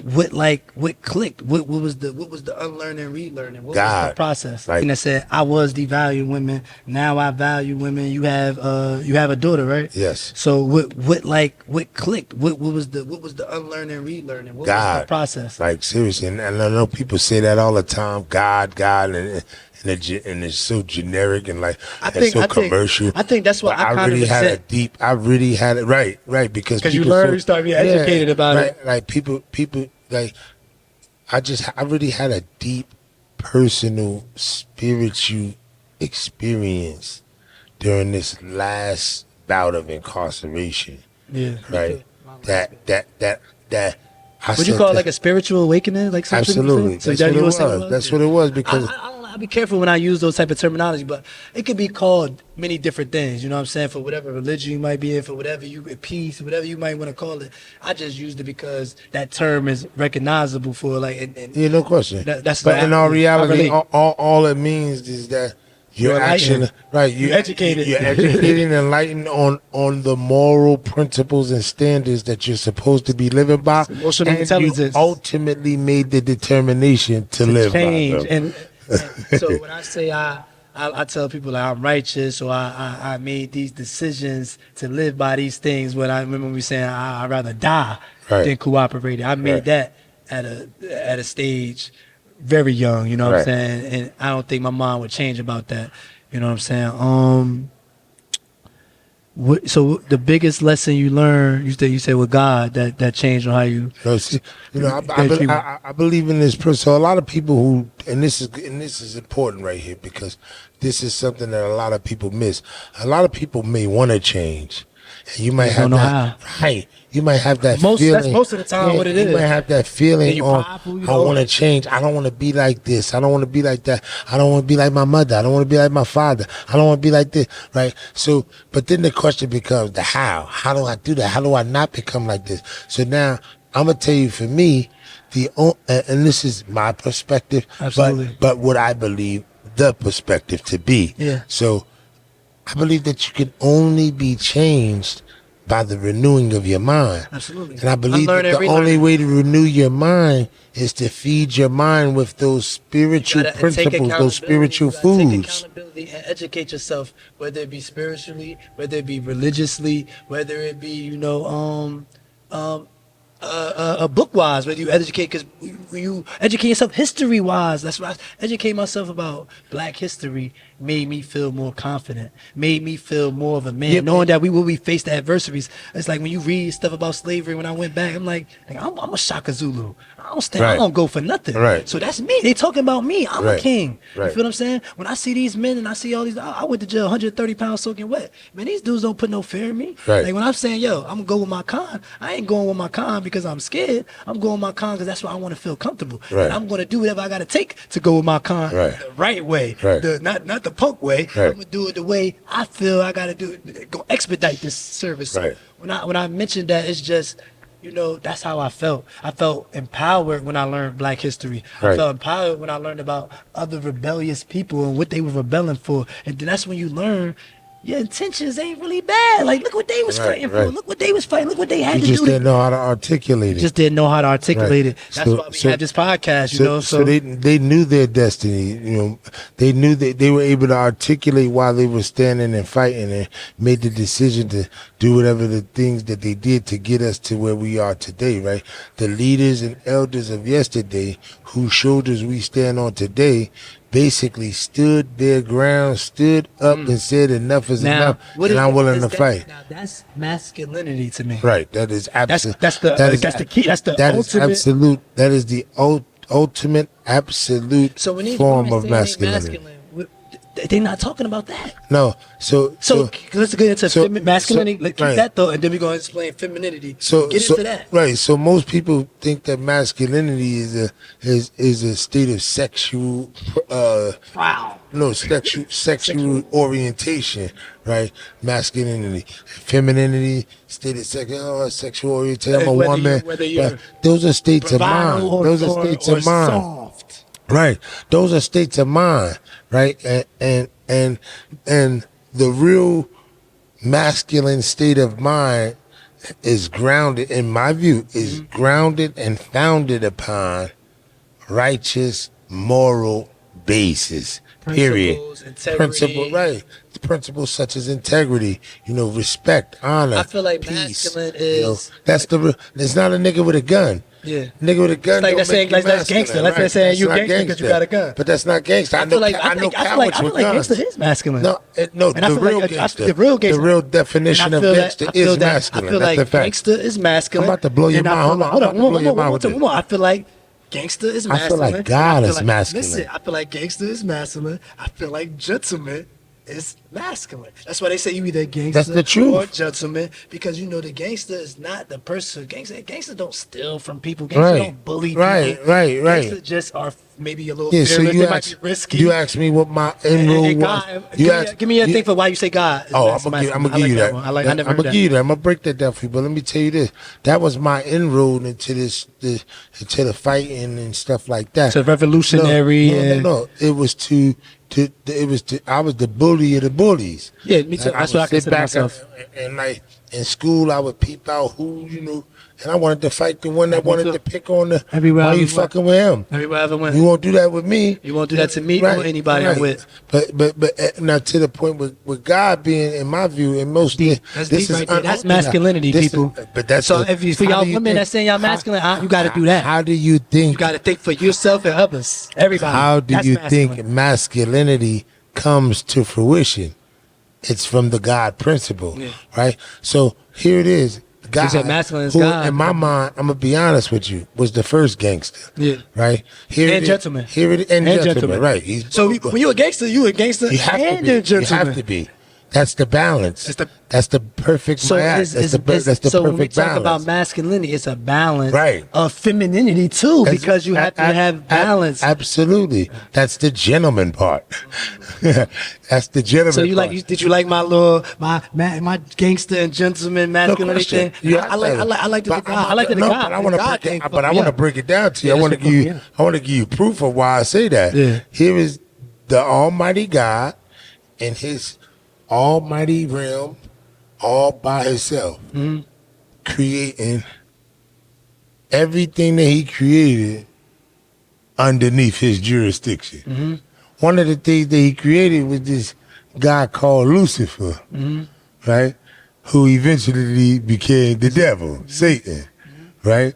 clicked? What was the unlearning, relearning? What was the process? Right. Thing that said I was devaluing women. Now I value women. You have a daughter, right? Yes. So what clicked? What was the unlearning, relearning? What was the process? Like, seriously, and I know people say that all the time. God, and it's so generic and commercial. I think that's what I really had a deep. I really had it right, because you learn, you start being educated about it. Like people, like I really had a deep, personal, spiritual experience during this last bout of incarceration. Yeah. Right. That. Would you call it like a spiritual awakening? Like something? Absolutely. So That's what it was because I be careful when I use those type of terminology, but it could be called many different things. You know what I'm saying? For whatever religion you might be in, for whatever peace, whatever you might want to call it. I just used it because that term is recognizable for no question. But in all reality, all it means is that you're actually right. You're educated. You're educated and enlightened on the moral principles and standards that you're supposed to be living by. Emotional intelligence. You ultimately made the determination to live change. by them. And so when I say I tell people that I'm righteous, or I made these decisions to live by these things. When I remember we saying I'd rather die than cooperate. I made that at a stage very young, you know what I'm saying? And I don't think my mind would change about that. You know what I'm saying? So the biggest lesson you learned, you said with God, that changed on how you. I believe in this person. So a lot of people who, and this is important right here because this is something that a lot of people miss. A lot of people may want to change. And you might have that, right? You might have that feeling. That's most of the time what it is. You might have that feeling I want to change. I don't want to be like this. I don't want to be like that. I don't want to be like my mother. I don't want to be like my father. I don't want to be like this, right? So, but then the question becomes the how. How do I do that? How do I not become like this? So now I'm gonna tell you, for me, and this is my perspective, but what I believe the perspective to be. Yeah. So I believe that you can only be changed by the renewing of your mind. Absolutely. And I believe that the only way to renew your mind is to feed your mind with those spiritual principles, those spiritual foods. Take accountability and educate yourself, whether it be spiritually, whether it be religiously, whether it be, book wise, whether you educate, because you educate yourself history wise. That's why I educate myself about Black history made me feel more confident, made me feel more of a man, knowing that we face the adversaries. It's like when you read stuff about slavery. When I went back, I'm like I'm a Shaka Zulu. I don't go for nothing. Right. So that's me. They talking about me. I'm a king. Right. You feel what I'm saying? When I see these men and I see all these, I went to jail 130 pounds soaking wet. Man, these dudes don't put no fear in me. Right. Like when I'm saying, yo, I'm gonna go with my con, I ain't going with my con because I'm scared. I'm going with my con because that's why I want to feel comfortable. Right. And I'm gonna do whatever I gotta take to go with my con the right way. Right. Not the punk way. Right. I'm gonna do it the way I feel I gotta do it. Go expedite this service. Right. So when I mentioned that, it's just, that's how I felt. I felt empowered when I learned Black history. Right. I felt empowered when I learned about other rebellious people and what they were rebelling for. And then that's when you learn your intentions ain't really bad. Like, look what they was fighting for. Look what they was fighting. Look what they had to do. You just didn't know how to articulate it. Just didn't know how to articulate it. That's why we had this podcast, So they knew their destiny. They knew that they were able to articulate while they were standing and fighting, and made the decision to do whatever the things that they did to get us to where we are today, right? The leaders and elders of yesterday, whose shoulders we stand on today, basically stood their ground, stood up and said enough is enough, and I'm willing to fight. Now that's masculinity to me. Right. That is absolute. That's the key. That's the ultimate. Absolute. That is the ultimate absolute form of masculinity. They're not talking about that. No. So let's get into masculinity. Keep that thought, and then we're going to explain femininity. Get into that. Right. So most people think that masculinity is a state of sexual sexual orientation, right? Masculinity, femininity, state of sexual orientation. I'm a woman. Those are states of mind. Those are states of mind. Soft. Right. Those are states of mind. Right. And the real masculine state of mind is grounded, in my view, is grounded and founded upon righteous moral basis. Period. Principles, right. Principles such as integrity, respect, honor. I feel like peace, masculine is it's not a nigga with a gun. Yeah. Nigga with a gun. It's like that's saying that's gangster. Like they're saying you gangster because you got a gun. But that's not gangster. I know cowards with guns. Gangster is masculine. No, the real gangster. The real definition of gangster is masculine. I feel like gangster is masculine. I'm about to blow your mind. Hold on. I feel like gangster is masculine. I feel like God is masculine. Listen, I feel like gangster is masculine. I feel like gentleman is masculine. That's why they say you either gangster or gentleman, because the gangster is not the person. Gangster don't steal from people. Gangster don't bully people. Right. Gangster just are maybe a little fearless. So they might be risky. You asked me what my end rule was. Give me your thing for why you say God. I'm gonna give you that. I'm gonna give you that. I'm gonna break that down for you. But let me tell you this. That was my inroad into into the fighting and stuff like that. So revolutionary. No. It was I was the bully of the bullies. Yeah, me too. That's what I consider myself. And like in school, I would peep out who, and I wanted to fight the one that wanted to pick on the. Everywhere why you fucking with him? Everywhere I ever went. You won't do that with me. You won't do that to me or anybody I'm with. But now to the point with God being, in my view, in most that's masculinity, people. But that's so. For y'all women that saying y'all masculine, you got to do that. How do you think? You got to think for yourself and others. Everybody. How do you think masculinity comes to fruition? It's from the God principle, right? So here it is. God, who, God, in my mind, I'm gonna be honest with you, was the first gangster. Yeah. Right. Gentleman. Here it is, and gentleman. Right. So when you're a gangster, you a gangster and a gentleman. You have to be. That's the balance. That's the perfect. So that's the perfect so when we talk balance. about masculinity, it's a balance of femininity too, because you have to have balance. Absolutely. That's the gentleman part. That's the gentleman. So did you like my gangster and gentleman masculinity thing? Yeah, I like the God. I like the God. But I want to break it down to you. I want to give you proof of why I say that. Yeah. Here is the Almighty God in His almighty realm, all by himself, creating everything that he created underneath his jurisdiction. One of the things that he created was this guy called Lucifer, right? Who eventually became the devil, Satan, right?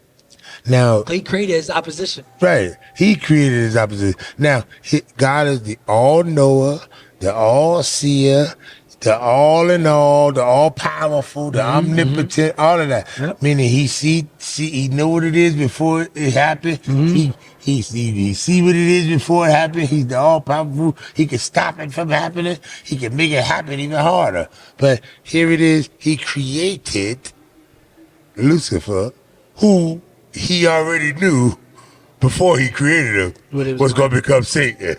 Now he created his opposition. Right. He created his opposition. Now, God is the all-knower, the all-seer, the all-in-all, the all-powerful, the omnipotent, all of that. Yep. Meaning he know what it is before it happened. He see what it is before it happened. He's the all-powerful. He can stop it from happening. He can make it happen even harder. But here it is. He created Lucifer, who he already knew before he created him was going to become Satan,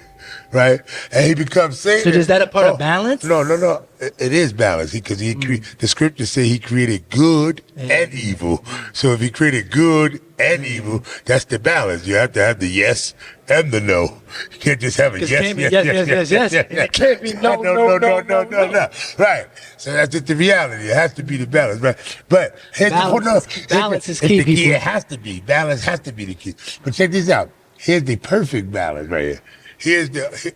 right? And he becomes Satan. So is that a part of balance? No. It is balance because the scriptures say he created good and evil. So if he created good and evil, that's the balance. You have to have the yes and the no. You can't just have a yes. It can't be no. Right. So that's just the reality. It has to be the balance, right? But balance is key. It has to be. Balance has to be the key. But check this out. Here's the perfect balance right here.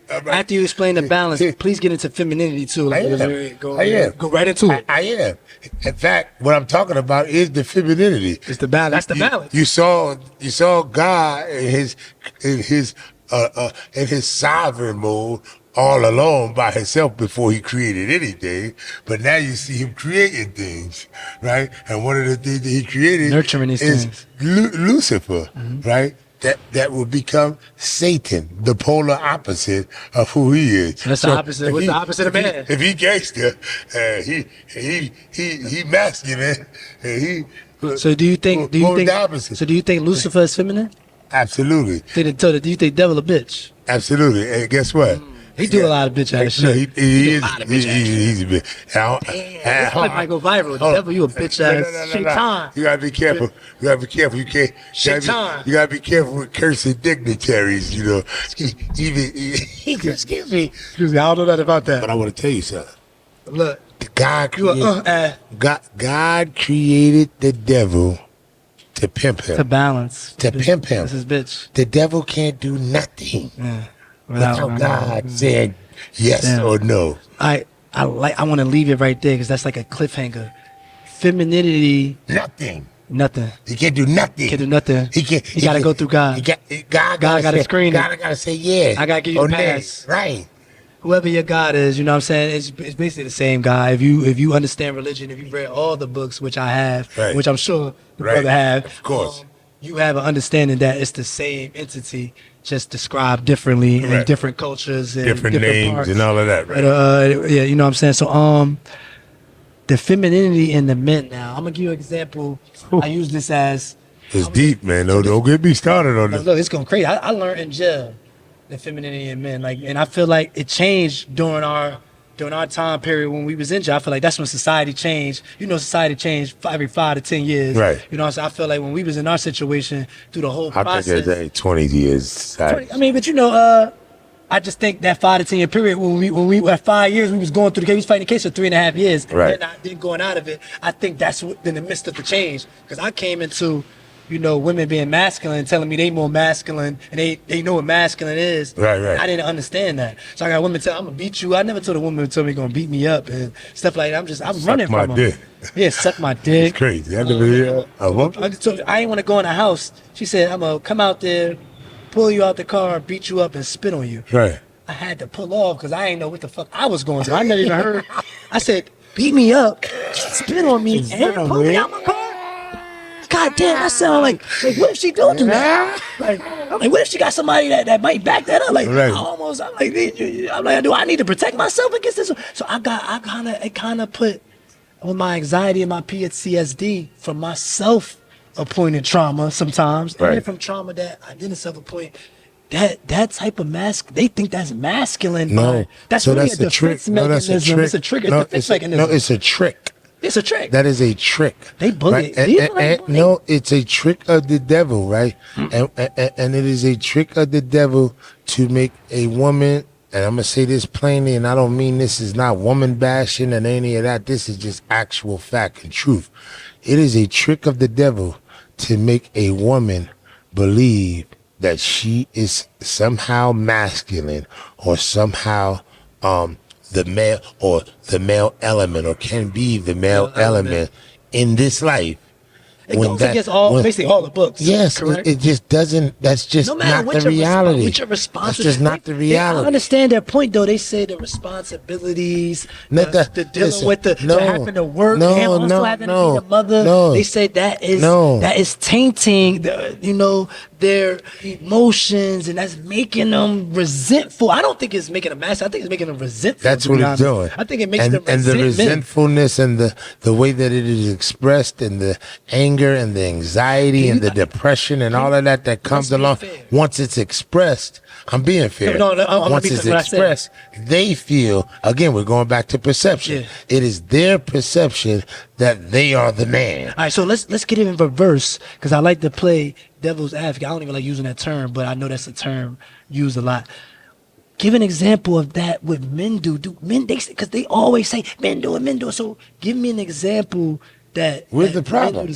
After you explain the balance, please get into femininity too. Go right into it. I am. In fact, what I'm talking about is the femininity. It's the balance. That's the balance. You saw God in his sovereign mode all alone by himself before he created anything. But now you see him creating things, right? And one of the things that he created nurturing these things. Lucifer, right? That will become Satan, the polar opposite of who he is. That's the opposite. What's the opposite of man? If he gangster, he masculine, and he. So do you think Lucifer is feminine? Absolutely. Do you think devil a bitch? Absolutely. And guess what? He do a lot of bitch ass shit. He's a bitch. That might go viral. Devil, you a bitch ass. Shaitan. You gotta be careful. You can't. You gotta be careful with cursing dignitaries. You know. Excuse me. I don't know nothing about that. But I want to tell you something. Look, God created the devil to pimp him. To balance. To pimp him. That's his bitch. The devil can't do nothing. Without God saying yes or no. I want to leave it right there because that's like a cliffhanger. Femininity. Nothing. He can't do nothing. He got to go through God. God got to screen it. God got to say yeah. I got to give you the pass. Right. Whoever your God is, you know what I'm saying? It's basically the same guy. If you understand religion, if you read all the books, which I have, which I'm sure the brother have. Of course. You have an understanding that it's the same entity, just described differently in different cultures and different names parts. And all of that, right? But, you know what I'm saying? So the femininity in the men now, I'm gonna give you an example. I use this as it's deep, man. Don't get me started on this. Look, it's going crazy. I learned in jail the femininity in men, and I feel like it changed during our time period when we was in jail. I feel like that's when society changed. You know, society changed every 5 to 10 years. Right. You know, so I feel like when we was in our situation through the whole process. I think it's 20 years. But you know, I just think that 5 to 10 year period when we at 5 years we was going through the case, we was fighting the case for 3.5 years. Right. Then going out of it. I think that's in the midst of the change because I came into, you know, women being masculine, telling me they more masculine and they know what masculine is. Right. I didn't understand that. So I got women tell I'm gonna beat you. I never told a woman to me gonna beat me up and stuff like that. I'm running from them. Dick. Yeah, suck my dick. It's crazy. I ain't wanna go in the house. She said, I'm gonna come out there, pull you out the car, beat you up and spit on you. Right. I had to pull off because I ain't know what the fuck I was going through. I never even heard. I said, beat me up, spit on me, and pull me out my car. God damn, that sound like what if she don't do that? I'm like, what if she got somebody that might back that up? Like, I'm like, do I need to protect myself against this? So it kind of put on my anxiety and my PTSD from my self-appointed trauma sometimes, and from trauma that I didn't self-appoint. That type of they think that's masculine. No, that's really a defense mechanism. It's a trigger. Defense mechanism. No, it's a trick. It's a trick. That is a trick. They bully. Right? No, it's a trick of the devil, right? And it is a trick of the devil to make a woman and I'm gonna say this plainly, and I don't mean this is not woman bashing and any of that. This is just actual fact and truth. It is a trick of the devil to make a woman believe that she is somehow masculine or somehow the male element, or can be the male element in this life. It goes against basically all the books. Yes, it just doesn't. That's just not the reality. That's just not the reality. I understand their point, though. They say the responsibilities, the dealing with the having to work, and also having to be the mother. They say that is tainting their emotions, and that's making them resentful. I don't think it's making them mad. I think it's making them resentful. That's what it's doing. I think it makes them and the resentfulness and the way that it is expressed, and the anger and the anxiety and the depression and all of that comes along. Once it's expressed, I'm being fair. Once it's expressed, they feel, again, we're going back to perception. Yeah. It is their perception that they are the man. All right, so let's get it in reverse, because I like to play devil's advocate. I don't even like using that term, but I know that's a term used a lot. Give an example of that. What men do. Do men, because they always say men do it. So give me an example that. Where's the problem?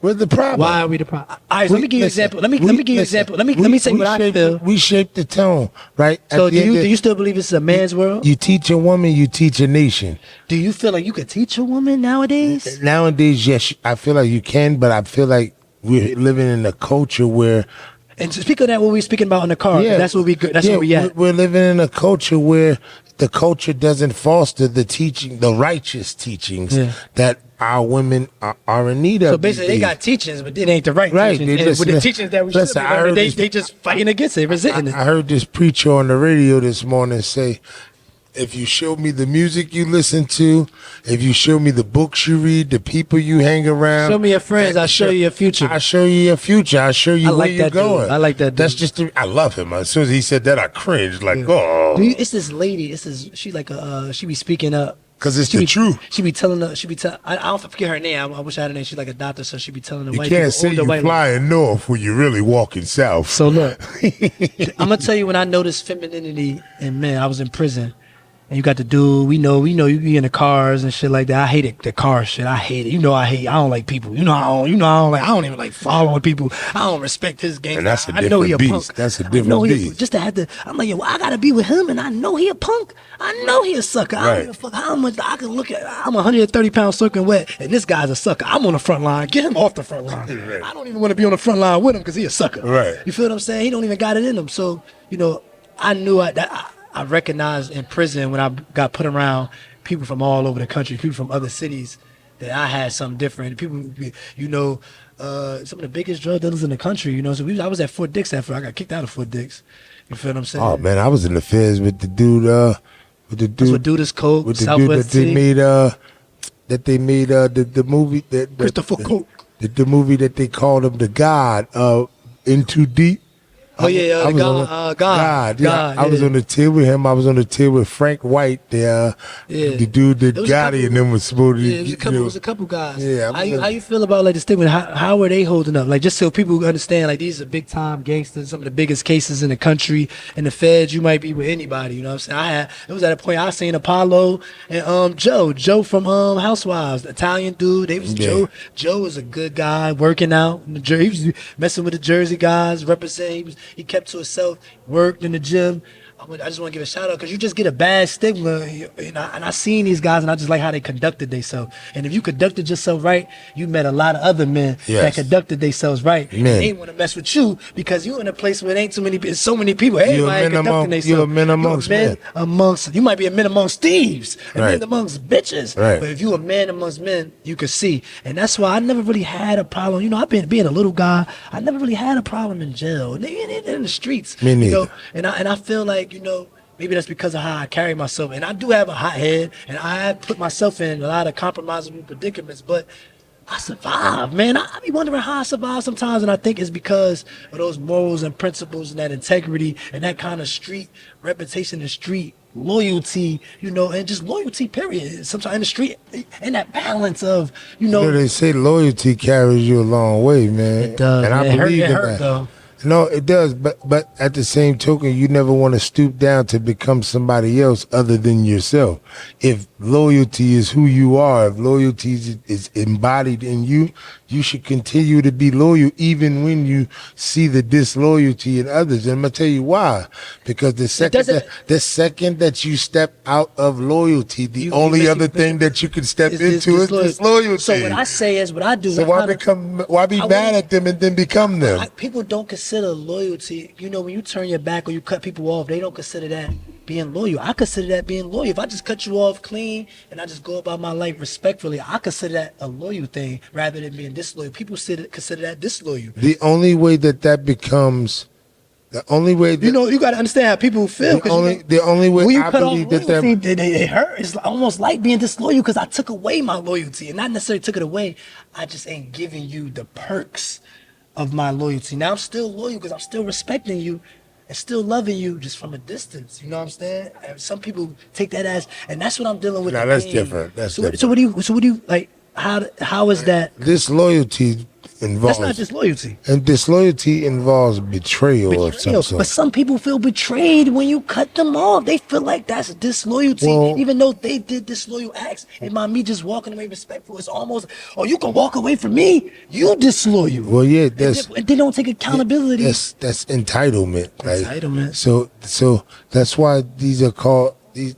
We're the problem. Why are we the problem? All right, so let me give you an example. Let me give you an example. Let me say what I feel. We shape the tone, right? So do you still believe it's a man's world? You teach a woman, you teach a nation. Do you feel like you could teach a woman nowadays? Nowadays, yes, I feel like you can, but I feel like we're living in a culture where. And to speak of that, what we're speaking about in the car, that's what where we at. We're living in a culture where the culture doesn't foster the teaching, the righteous teachings that our women are in need of. So basically, they got teachings, but it ain't the right teachings. And with the teachings that we should be learning, they just fighting against it, resenting it. I heard this preacher on the radio this morning say, if you show me the music you listen to, if you show me the books you read, the people you hang around. Show me your friends, I'll show you your future. I'll show you your future. I'll show you where you're going. I like that dude. That's just, I love him. As soon as he said that, I cringed. Like, oh. It's this lady. She like she be speaking up. Because it's the truth. She be telling I don't forget her name. I wish I had her name. She's like a doctor, so she be telling the white people. You can't say you're flying north when you're really walking south. So look, I'm going to tell you when I noticed femininity in men. I was in prison. And you got the dude, we know you be in the cars and shit like that. I hate the car shit. I hate it. I don't like people. I don't even like following people. I don't respect his game. And that's a different beast. That's a different beast. Just to have to, I'm like, I gotta be with him, and I know he a punk. I know he a sucker. I don't give a fuck how much I can look at. I'm 130 pounds soaking wet, and this guy's a sucker. I'm on the front line. Get him off the front line. Right. I don't even want to be on the front line with him because he a sucker. Right. You feel what I'm saying? He don't even got it in him. So, I knew I recognized in prison when I got put around people from all over the country, people from other cities, that I had something different. People, some of the biggest drug dealers in the country, So I was at Fort Dix after I got kicked out of Fort Dix. You feel what I'm saying? Oh man, I was in the feds with the dude. That's what Dude is Coke. With the Southwest dude that they made the movie that Christopher Coke. The movie that they called him the God In Too Deep. Oh yeah, God. I was on the tier with him. I was on the tier with Frank White. The dude that Gotti and them was supposed to. Yeah, it was a couple guys. Yeah. How you feel about like the stigma? How are they holding up? Like just so people understand, like these are big time gangsters. Some of the biggest cases in the country. In the feds, you might be with anybody. You know what I'm saying? It was at a point I seen Apollo and Joe from Housewives, the Italian dude. Joe was a good guy, working out. He was messing with the Jersey guys, representing. He kept to himself, worked in the gym. I just want to give a shout out because you just get a bad stigma, and I seen these guys, and I just like how they conducted themselves. And if you conducted yourself right, you met a lot of other men that conducted themselves right. And they want to mess with you because you in a place where there ain't so many people. Everybody conducting themselves. You're a man amongst men. You might be a man amongst thieves, a man amongst bitches. Right. But if you a man amongst men, you can see. And that's why I never really had a problem. I've been being a little guy. I never really had a problem in jail, in the streets. Me neither. And I feel like maybe that's because of how I carry myself. And I do have a hot head, and I have put myself in a lot of compromisable predicaments, but I survived, man. I be wondering how I survived sometimes, and I think it's because of those morals and principles and that integrity and that kind of street reputation and street loyalty, and just loyalty, period. Sometimes in the street, and that balance of, They say loyalty carries you a long way, man. It does. And I believe in that. Though. No, it does, but at the same token, you never want to stoop down to become somebody else other than yourself. If loyalty is who you are, if loyalty is embodied in you, you should continue to be loyal even when you see the disloyalty in others. And I'm gonna tell you why. Because the second that you step out of loyalty, the only other thing that you can step into is disloyalty. So what I say is, what I do. So why be mad at them and then become them? People don't consider loyalty. You know, when you turn your back or you cut people off, they don't consider that being loyal. I consider that being loyal. If I just cut you off clean and I just go about my life respectfully, I consider that a loyal thing rather than being disloyal. People consider that disloyal. The only way that becomes, the only way that, you know, you got to understand how people feel. The only way when you I cut believe off loyalty, that it hurt. It's almost like being disloyal because I took away my loyalty, and not necessarily took it away. I just ain't giving you the perks of my loyalty. Now I'm still loyal because I'm still respecting you and still loving you just from a distance. You know what I'm saying? And some people take that as, and that's what I'm dealing with. No, that's different. That's different. So what do you like? How is that? Disloyalty involves. That's not disloyalty. And disloyalty involves betrayal of some sort. But some people feel betrayed when you cut them off. They feel like that's disloyalty, even though they did disloyal acts. And by me just walking away respectful, it's almost, oh, you can walk away from me. You disloyal. Well, yeah, they don't take accountability. That's entitlement, right? Entitlement. So that's why these are called these.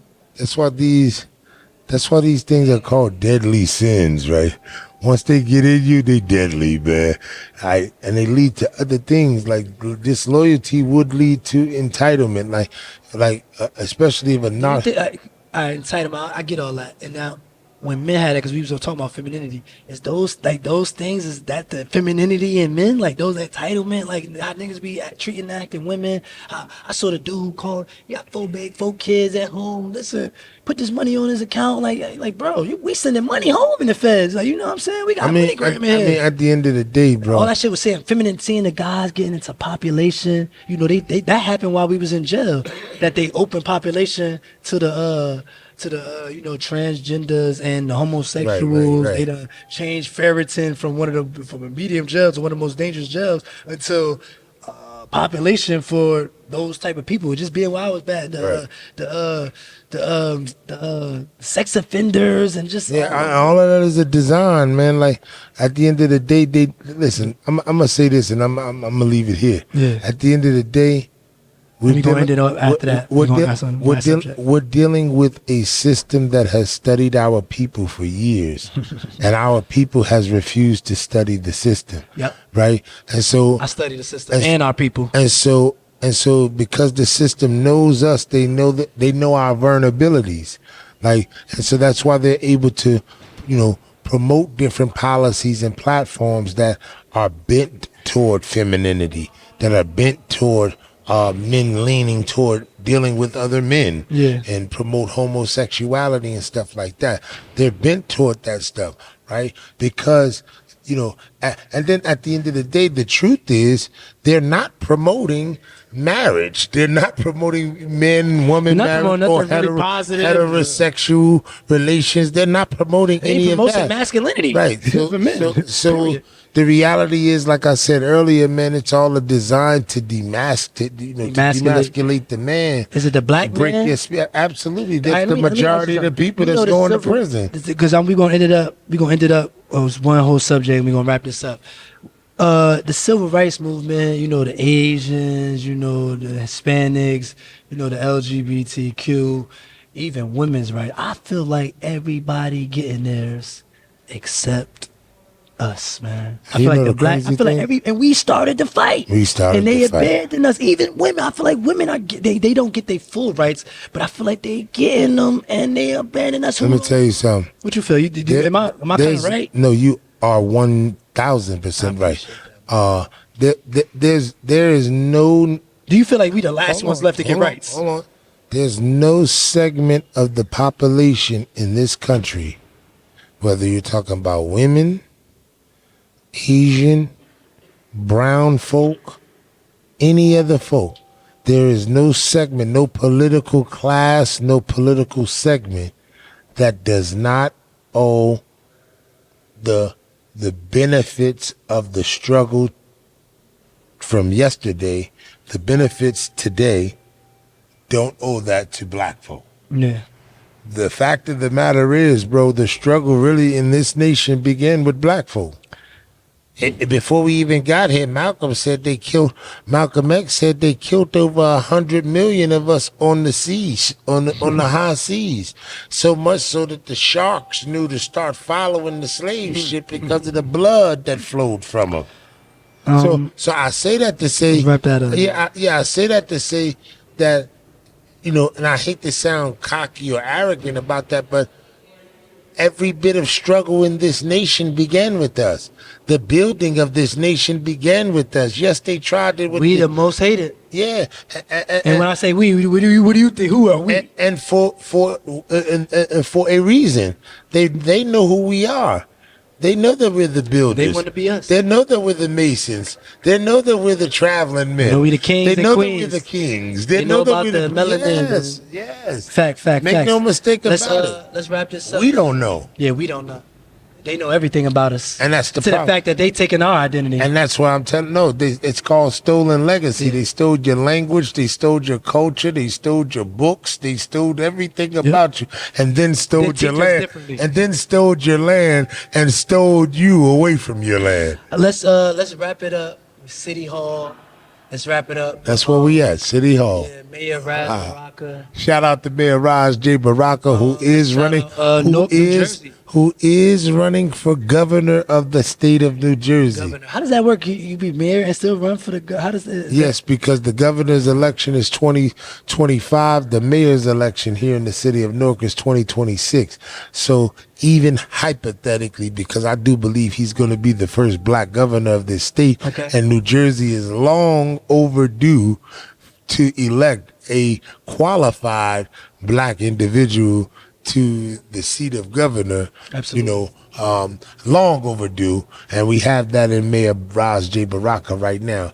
That's why these things are called deadly sins, right? Once they get in you, they deadly, man. Right? And they lead to other things, like disloyalty would lead to entitlement, like especially if a entitlement. I get all that, and now when men had it, because we was talking about femininity, is those things, is that the femininity in men, like those entitlement, like how niggas be treating, acting women. I saw the dude who called, he got 4 kids at home. Listen, put this money on his account, like bro, we sending money home in the feds, like, you know what I'm saying? We got money grab here. I mean, at the end of the day, bro, all that shit was saying feminine, seeing the guys getting into population. You know, they that happened while we was in jail. That they opened population to the you know, transgenders and the homosexuals. Right. They done changed Ferriton from from a medium jail to one of the most dangerous jails until population for those type of people. Just being where I was bad, the sex offenders and just all of that is a design, man. Like at the end of the day, they listen. I'm gonna say this, and I'm gonna leave it here. Yeah. At the end of the day, we're dealing with a system that has studied our people for years, and our people has refused to study the system. Yep. Right. And so I study the system and our people. And so because the system knows us, they know our vulnerabilities. Like, and so that's why they're able to, you know, promote different policies and platforms that are bent toward femininity, that are bent toward men leaning toward dealing with other men, and promote homosexuality and stuff like that. They're bent toward that stuff, right? Because, you know, and then at the end of the day, the truth is they're not promoting marriage. They're not promoting woman marriage or heterosexual relations. They're not promoting any of that. Masculinity, right? So the reality is, like I said earlier, man, it's all a design to demasculate the man. Is it the black man? Absolutely. That's the majority of the people that's going to prison. Because we're gonna end it up. It was one whole subject, and we're gonna wrap this up. The civil rights movement, you know, the Asians, you know, the Hispanics, you know, the LGBTQ, even women's rights. I feel like everybody getting theirs except us, man. I feel like and we started the fight. And they abandoned us. Even women, I feel like women they don't get their full rights, but I feel like they getting them and they abandon us. Let me tell you something. What you feel? Am I kind of right? No, you are 1,000% right. There is no. Do you feel like we the last ones left to get rights? Hold on. There's no segment of the population in this country, whether you're talking about women, Asian, brown folk, any other folk, there is no segment, no political class, no political segment that does not owe the benefits of the struggle from yesterday, the benefits today, don't owe that to black folk. Yeah. The fact of the matter is, bro, the struggle really in this nation began with black folk. Before we even got here, Malcolm X said they killed over 100 million of us on the seas, on the high seas. So much so that the sharks knew to start following the slave ship because of the blood that flowed from them. So I say that to say, wrap that up. I say that to say that, and I hate to sound cocky or arrogant about that, but every bit of struggle in this nation began with us. The building of this nation began with us. Yes, they tried it. We the most hated. Yeah. And when I say we, what do you think? Who are we? And for a reason, they know who we are. They know that we're the builders. They want to be us. They know that we're the Masons. They know that we're the traveling men. They know we the kings They know and that queens. we're the kings. They know about the melanin. Yes. Fact. Make no mistake about it. Let's wrap this up. We don't know. Yeah, we don't know. They know everything about us. And that's the to problem. the fact that they taken our identity. And that's why I'm telling, it's called stolen legacy. They stole your language, they stole your culture, they stole your books, they stole everything about you, and then stole your land, and then stole your land, and stole you away from your land. Let's wrap it up. City Hall. Let's wrap it up. That's where we at, City Hall. Yeah, Mayor Raz Baraka. Shout out to Mayor Raj J. Baraka, who is running, who is running for governor of the state of New Jersey. Governor. How does that work? You be mayor and still run for the? How does it? Yes, because the governor's election is 2025. The mayor's election here in the city of Newark is 2026. So even hypothetically, because I do believe he's going to be the first black governor of this state, and New Jersey is long overdue to elect a qualified black individual to the seat of governor. Absolutely. Long overdue, and we have that in Mayor Raz J. Baraka right now.